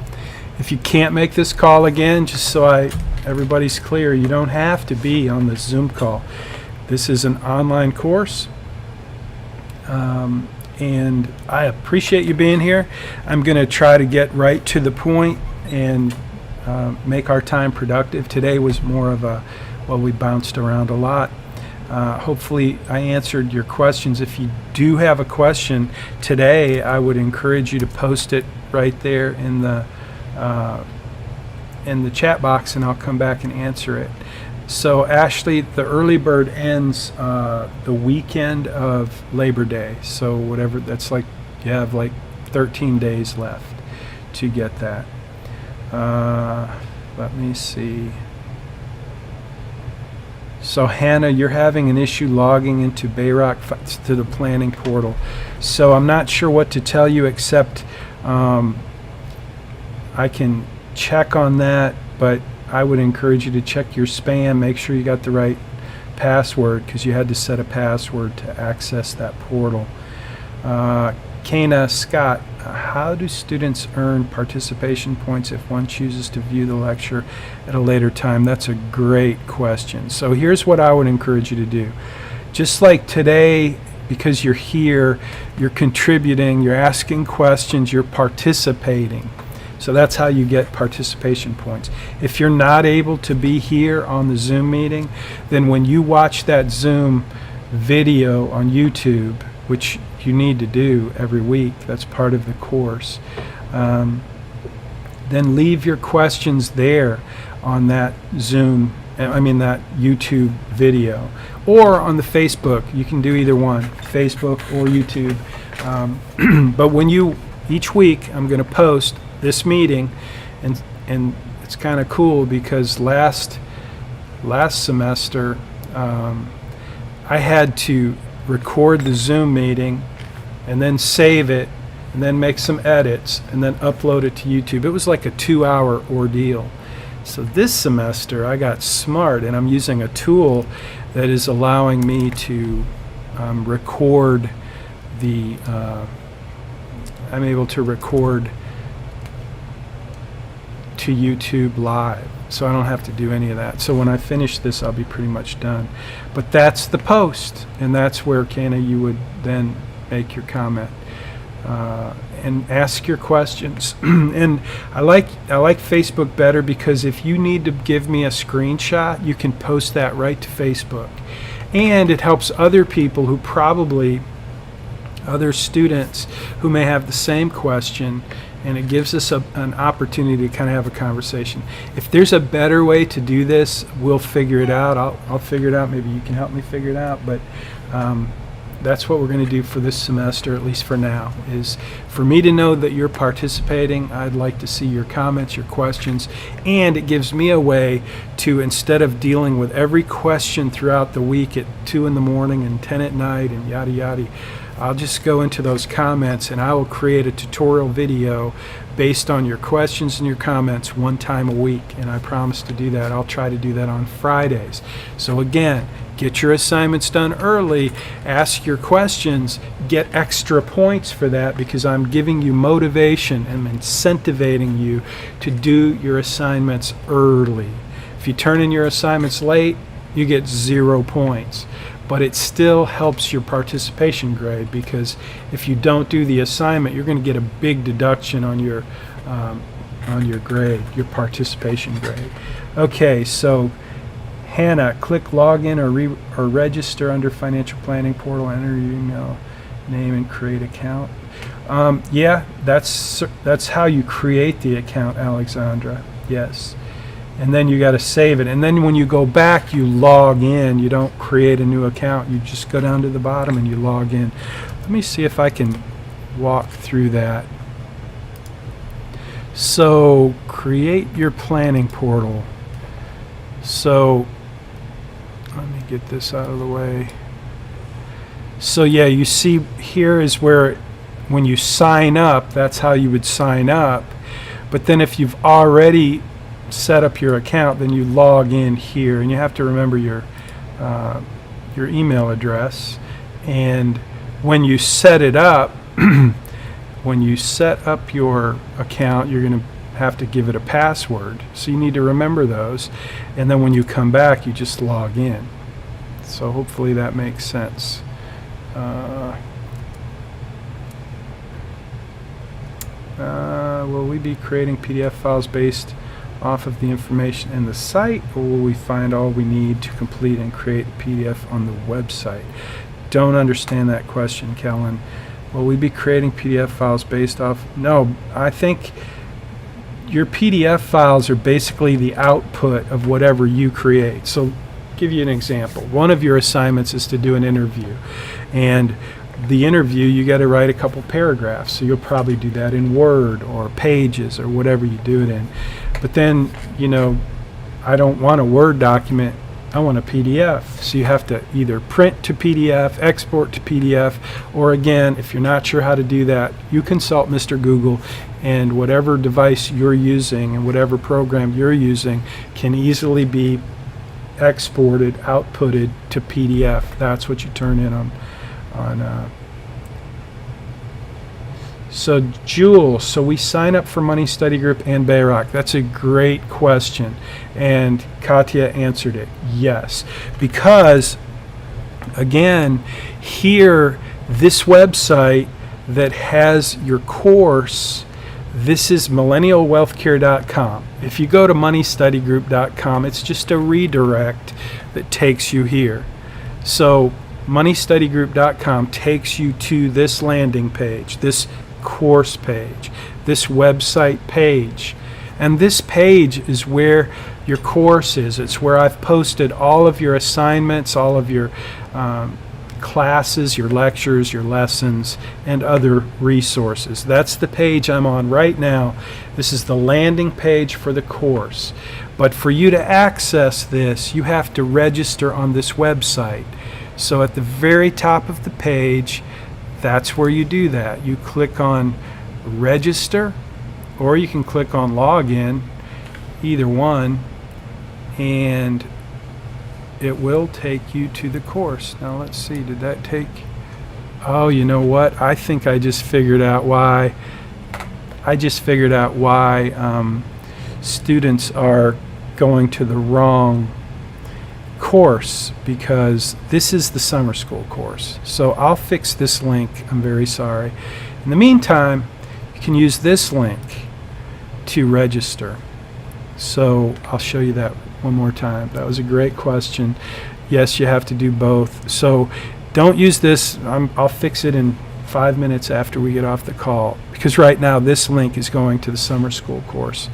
If you can't make this call again, just so everybody's clear, you don't have to be on the Zoom call. This is an online course, and I appreciate you being here. I'm going to try to get right to the point and make our time productive. Today was more of a, well, we bounced around a lot. Hopefully I answered your questions. If you do have a question today, I would encourage you to post it right there in the chat box, and I'll come back and answer it. So Ashley, the early bird ends the weekend of Labor Day. So whatever, that's like, you have like 13 days left to get that. Let me see. So Hannah, you're having an issue logging into BayRock to the planning portal. So I'm not sure what to tell you, except I can check on that, but I would encourage you to check your spam, make sure you got the right password, because you had to set a password to access that portal. Kana, Scott, how do students earn participation points if one chooses to view the lecture at a later time? That's a great question. So here's what I would encourage you to do. Just like today, because you're here, you're contributing, you're asking questions, you're participating. So that's how you get participation points. If you're not able to be here on the Zoom meeting, then when you watch that Zoom video on YouTube, which you need to do every week, that's part of the course, then leave your questions there on that Zoom, that YouTube video, or on the Facebook. You can do either one, Facebook or YouTube. But when each week I'm going to post this meeting, and it's kind of cool because last semester I had to record the Zoom meeting and then save it and then make some edits and then upload it to YouTube. It was like a 2-hour ordeal. So this semester I got smart, and I'm using a tool that is allowing me to record the I'm able to record to YouTube live, so I don't have to do any of that. So when I finish this, I'll be pretty much done. But that's the post, and that's where, Kana, you would then make your comment and ask your questions. And I like Facebook better, because if you need to give me a screenshot, you can post that right to Facebook, and it helps other people who other students who may have the same question, and it gives us an opportunity to kind of have a conversation. If there's a better way to do this, we'll figure it out. I'll figure it out. Maybe you can help me figure it out. But that's what we're going to do for this semester, at least for now, is for me to know that you're participating. I'd like to see your comments, your questions, and it gives me a way to, instead of dealing with every question throughout the week at 2 in the morning and 10 at night and yada yada, I'll just go into those comments and I will create a tutorial video based on your questions and your comments one time a week, and I promise to do that. I'll try to do that on Fridays. So again, get your assignments done early, ask your questions, get extra points for that because I'm giving you motivation and incentivizing you to do your assignments early. If you turn in your assignments late, you get 0 points. But it still helps your participation grade, because if you don't do the assignment, you're going to get a big deduction on your grade, your participation grade. Okay, so Hannah, click login or register under financial planning portal, enter your email name and create account. Yeah, that's how you create the account, Alexandra. Yes. And then you got to save it. And then when you go back, you log in. You don't create a new account. You just go down to the bottom and you log in. Let me see if I can walk through that. So create your planning portal. So let me get this out of the way. So yeah, you see here is where when you sign up, that's how you would sign up. But then if you've already set up your account, then you log in here, and you have to remember your email address. And when you set it up, when you set up your account, you're going to have to give it a password. So you need to remember those. And then when you come back, you just log in. So hopefully that makes sense. Will we be creating PDF files based off of the information in the site, or will we find all we need to complete and create a PDF on the website? Don't understand that question, Kellen. Will we be creating PDF files based off? No, I think your PDF files are basically the output of whatever you create. So give you an example. One of your assignments is to do an interview, and the interview, you got to write a couple paragraphs. So you'll probably do that in Word or Pages or whatever you do it in. But then, you know, I don't want a Word document, I want a PDF. So you have to either print to PDF, export to PDF, or again, if you're not sure how to do that, you consult Mr. Google, and whatever device you're using and whatever program you're using can easily be exported, outputted to PDF. That's what you turn in on so Jewel, so we sign up for Money Study Group and BayRock. That's a great question, and Katya answered it. Yes, because again, here, this website that has your course, this is millennialwealthcare.com. If you go to moneystudygroup.com, it's just a redirect that takes you here. So moneystudygroup.com takes you to this landing page, this course page, this website page. And this page is where your course is. It's where I've posted all of your assignments, all of your classes, your lectures, your lessons, and other resources. That's the page I'm on right now. This is the landing page for the course. But for you to access this, you have to register on this website. So at the very top of the page, that's where you do that. You click on register, or you can click on login, either one, and it will take you to the course. Now let's see, did that take, oh, you know what? I think I just figured out why. Students are going to the wrong course, because this is the summer school course. So I'll fix this link. I'm very sorry. In the meantime, you can use this link to register. So I'll show you that one more time. That was a great question. Yes, you have to do both. So don't use this. I'll fix it in 5 minutes after we get off the call, because right now this link is going to the summer school course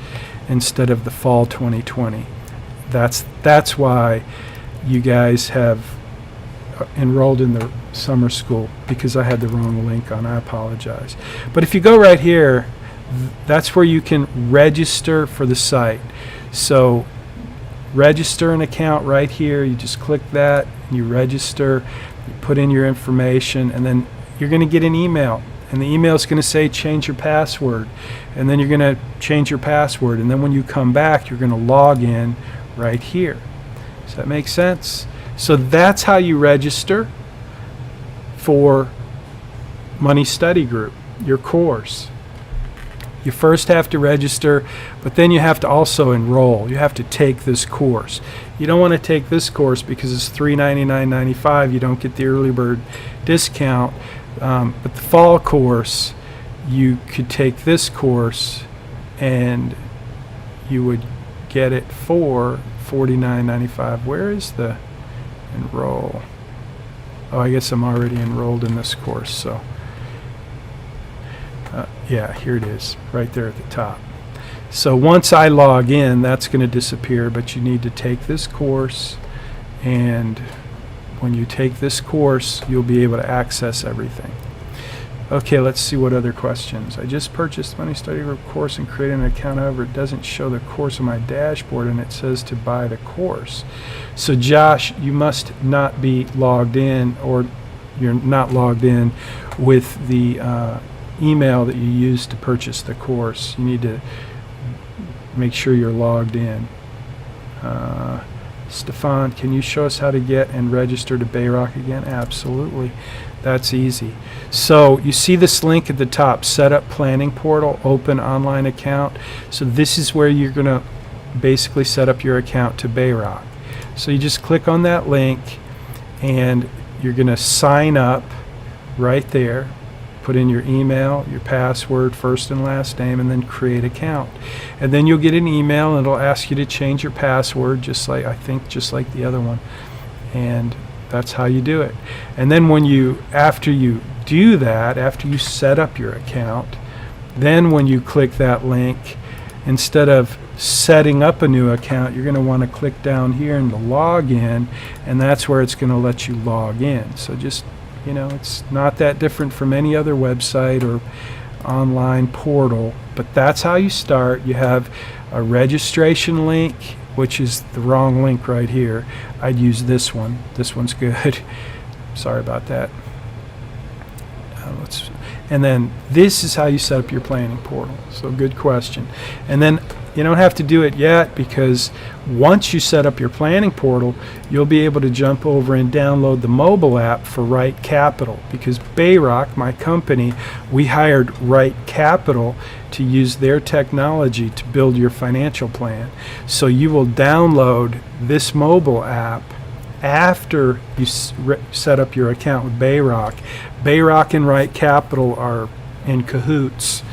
instead of the fall 2020. That's why you guys have enrolled in the summer school, because I had the wrong link on. I apologize. But if you go right here, that's where you can register for the site. So register an account right here. You just click that, you register, you put in your information, and then you're going to get an email, and the email is going to say change your password, and then you're going to change your password, and then when you come back, you're going to log in right here. Does that make sense? So that's how you register for Money Study Group, your course. You first have to register, but then you have to also enroll. You have to take this course. You don't want to take this course because it's $399.95. You don't get the early bird discount. But the fall course, you could take this course and you would get it for $49.95. Where is the enroll? Oh, I guess I'm already enrolled in this course, so yeah, here it is, right there at the top. So once I log in, that's going to disappear, but you need to take this course, and when you take this course, you'll be able to access everything. Okay, let's see what other questions. I just purchased Money Study Group course and created an account. However, it doesn't show the course on my dashboard, and it says to buy the course. So Josh, you must not be logged in, or you're not logged in with the email that you used to purchase the course. You need to make sure you're logged in. Stefan, can you show us how to get and register to BayRock again? Absolutely. That's easy. So you see this link at the top, set up planning portal, open online account. So this is where you're going to basically set up your account to BayRock. So you just click on that link and you're going to sign up right there. Put in your email, your password, first and last name, and then create account. And then you'll get an email and it'll ask you to change your password, just like, I think, just like the other one. And that's how you do it. And then after you do that, after you set up your account, then when you click that link, instead of setting up a new account, you're going to want to click down here in the login, and that's where it's going to let you log in. So just, you know, it's not that different from any other website or online portal, but that's how you start. You have a registration link, which is the wrong link right here. I'd use this one. This one's good. Sorry about that. And then this is how you set up your planning portal. So good question. And then you don't have to do it yet, because once you set up your planning portal, you'll be able to jump over and download the mobile app for Right Capital, because BayRock, my company, we hired Right Capital to use their technology to build your financial plan. So you will download this mobile app after you set up your account with BayRock. BayRock and Right Capital are in cahoots.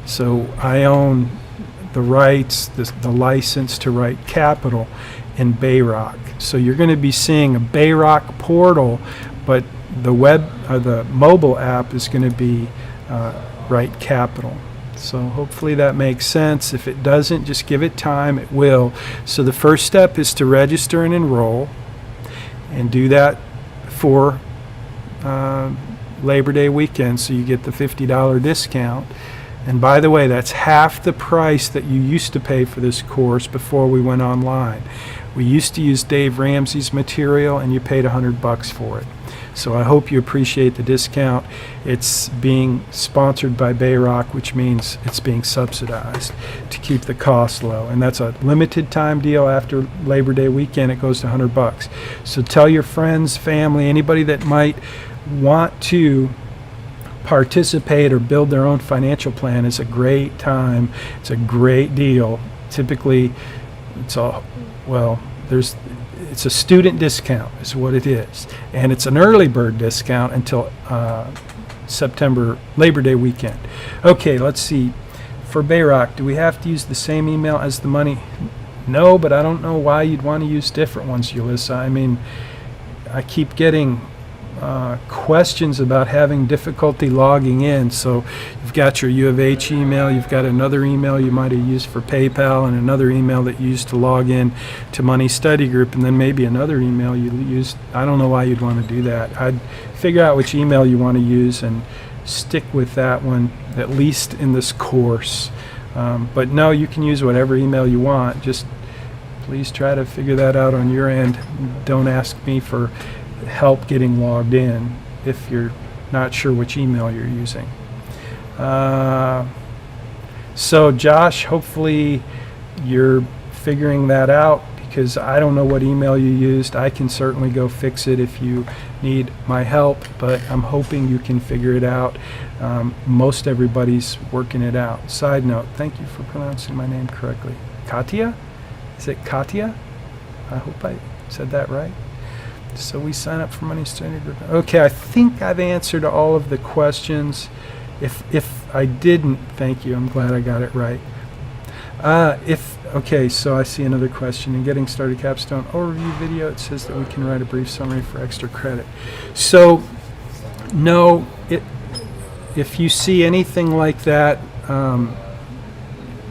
So I own the rights, the license to Right Capital in BayRock. So you're going to be seeing a BayRock portal, but the mobile app is going to be Right Capital. So hopefully that makes sense. If it doesn't, just give it time. It will. So the first step is to register and enroll, and do that for Labor Day weekend, so you get the $50 discount. And by the way, that's half the price that you used to pay for this course before we went online. We used to use Dave Ramsey's material, and you paid $100 for it. So I hope you appreciate the discount. It's being sponsored by BayRock, which means it's being subsidized to keep the cost low. And that's a limited time deal. After Labor Day weekend, it goes to $100. So tell your friends, family, anybody that might want to participate or build their own financial plan. It's a great time. It's a great deal. Typically, it's a student discount is what it is, and it's an early bird discount until September Labor Day weekend. Okay, let's see. For BayRock, do we have to use the same email as the money? No, but I don't know why you'd want to use different ones, Ulissa. I mean, I keep getting questions about having difficulty logging in. So you've got your U of H email, you've got another email you might have used for PayPal, and another email that you used to log in to Money Study Group, and then maybe another email you used. I don't know why you'd want to do that. I'd figure out which email you want to use and stick with that one, at least in this course. But no, you can use whatever email you want. Just please try to figure that out on your end. Don't ask me for help getting logged in if you're not sure which email you're using. So Josh, hopefully you're figuring that out, because I don't know what email you used. I can certainly go fix it if you need my help, but I'm hoping you can figure it out. Most everybody's working it out. Side note, thank you for pronouncing my name correctly. Katya? Is it Katya? I hope I said that right. So we sign up for Money Study Group. Okay, I think I've answered all of the questions. If I didn't, thank you. I'm glad I got it right. Okay, so I see another question. In Getting Started Capstone overview video, it says that we can write a brief summary for extra credit. So, no, if you see anything like that,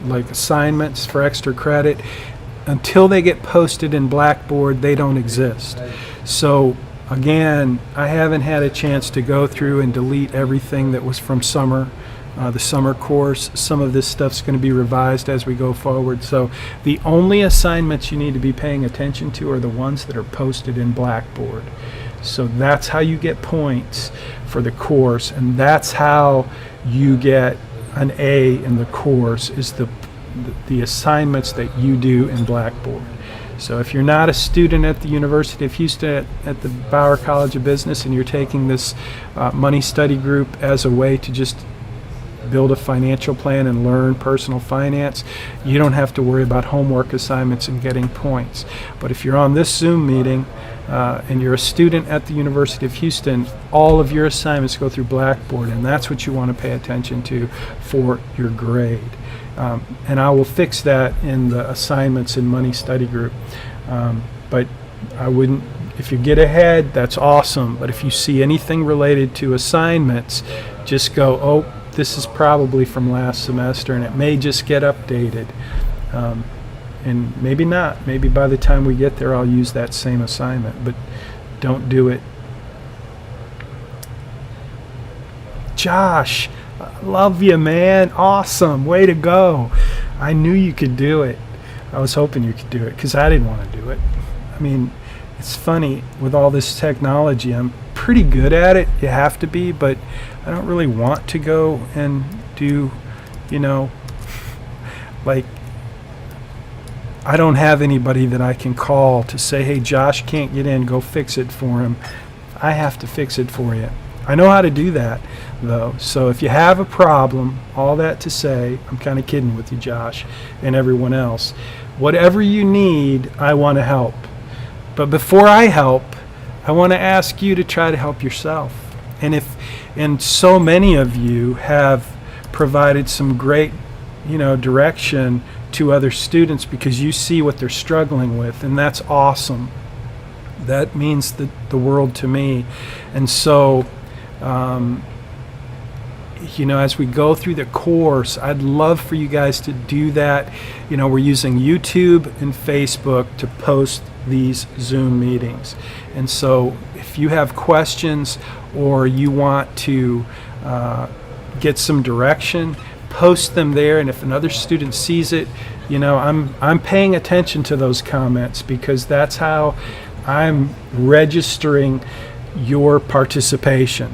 like assignments for extra credit, until they get posted in Blackboard, they don't exist. So, again, I haven't had a chance to go through and delete everything that was from summer. The summer course. Some of this stuff's going to be revised as we go forward. So the only assignments you need to be paying attention to are the ones that are posted in Blackboard. So that's how you get points for the course, and that's how you get an A in the course, is the assignments that you do in Blackboard. So if you're not a student at the University of Houston at the Bauer College of Business, and you're taking this money study group as a way to just build a financial plan and learn personal finance, you don't have to worry about homework assignments and getting points. But if you're on this Zoom meeting and you're a student at the University of Houston, all of your assignments go through Blackboard, and that's what you want to pay attention to for your grade. And I will fix that in the assignments in Money Study Group. But I wouldn't, if you get ahead, that's awesome. But if you see anything related to assignments, just go, oh, this is probably from last semester, and it may just get updated. And maybe not. Maybe by the time we get there, I'll use that same assignment, but don't do it. Josh, I love you, man. Awesome. Way to go. I knew you could do it. I was hoping you could do it, because I didn't want to do it. I mean, it's funny, with all this technology, I'm pretty good at it. You have to be, but I don't really want to go and do, like, I don't have anybody that I can call to say, hey, Josh can't get in, go fix it for him. I have to fix it for you. I know how to do that, though. So if you have a problem, all that to say, I'm kind of kidding with you, Josh, and everyone else. Whatever you need, I want to help. But before I help, I want to ask you to try to help yourself. And so many of you have provided some great, direction to other students, because you see what they're struggling with, and that's awesome. That means the world to me. And so, as we go through the course, I'd love for you guys to do that. We're using YouTube and Facebook to post these Zoom meetings. And so if you have questions or you want to get some direction, post them there. And if another student sees it, I'm paying attention to those comments, because that's how I'm registering your participation.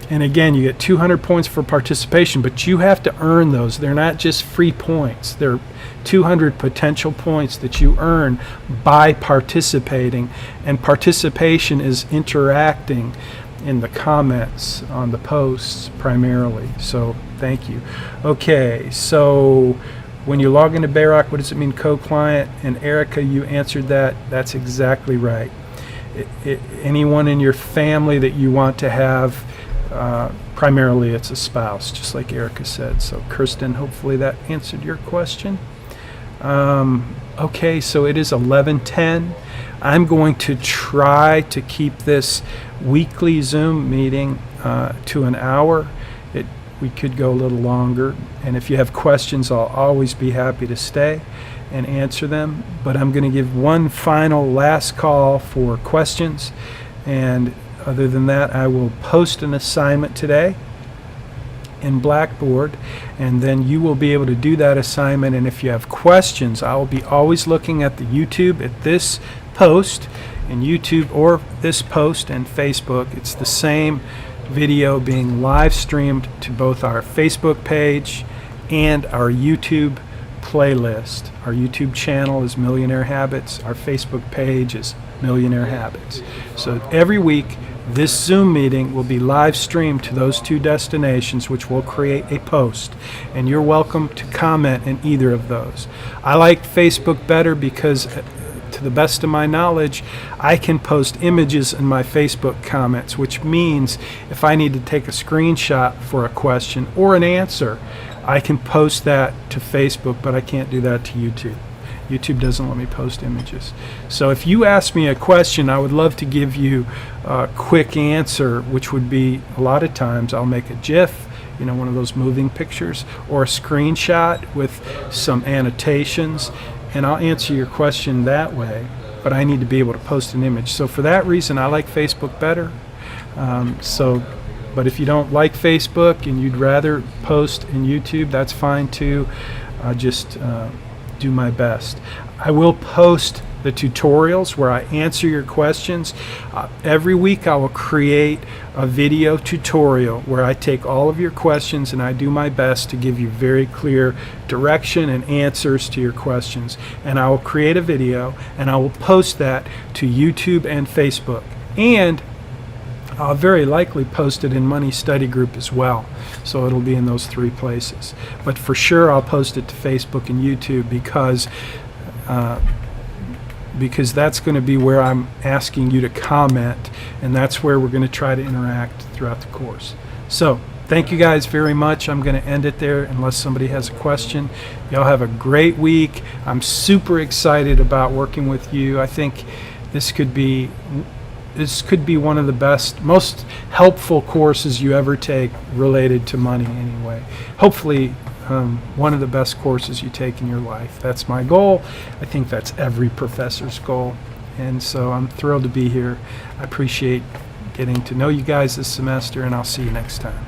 And again, you get 200 points for participation, but you have to earn those. They're not just free points. They're 200 potential points that you earn by participating. And participation is interacting in the comments on the posts primarily. So thank you. Okay, so when you log into BayRock, what does it mean, co-client? And Erica, you answered that. That's exactly right. Anyone in your family that you want to have, primarily it's a spouse, just like Erica said. So Kirsten, hopefully that answered your question. Okay, so it is 11:10. I'm going to try to keep this weekly Zoom meeting to an hour. We could go a little longer, and if you have questions, I'll always be happy to stay and answer them. But I'm going to give one final last call for questions, and other than that, I will post an assignment today in Blackboard, and then you will be able to do that assignment. And if you have questions, I will be always looking at the YouTube at this post in YouTube, or this post in Facebook. It's the same video being live streamed to both our Facebook page and our YouTube playlist. Our YouTube channel is Millionaire Habits. Our Facebook page is Millionaire Habits. So every week, this Zoom meeting will be live streamed to those two destinations, which will create a post. And you're welcome to comment in either of those. I like Facebook better because, to the best of my knowledge, I can post images in my Facebook comments, which means if I need to take a screenshot for a question or an answer, I can post that to Facebook, but I can't do that to YouTube. YouTube doesn't let me post images. So if you ask me a question, I would love to give you a quick answer, which would be, a lot of times I'll make a GIF, one of those moving pictures, or a screenshot with some annotations, and I'll answer your question that way, but I need to be able to post an image. So for that reason, I like Facebook better. But if you don't like Facebook and you'd rather post in YouTube, that's fine too. Just do my best. I will post the tutorials where I answer your questions. Every week I will create a video tutorial where I take all of your questions and I do my best to give you very clear direction and answers to your questions. And I will create a video and I will post that to YouTube and Facebook. And I'll very likely post it in Money Study Group as well. So it'll be in those three places. But for sure I'll post it to Facebook and YouTube because that's going to be where I'm asking you to comment, and that's where we're going to try to interact throughout the course. So thank you guys very much. I'm going to end it there unless somebody has a question. Y'all have a great week. I'm super excited about working with you. I think this could be one of the best, most helpful courses you ever take related to money anyway. Hopefully one of the best courses you take in your life. That's my goal. I think that's every professor's goal. And so I'm thrilled to be here. I appreciate getting to know you guys this semester, and I'll see you next time.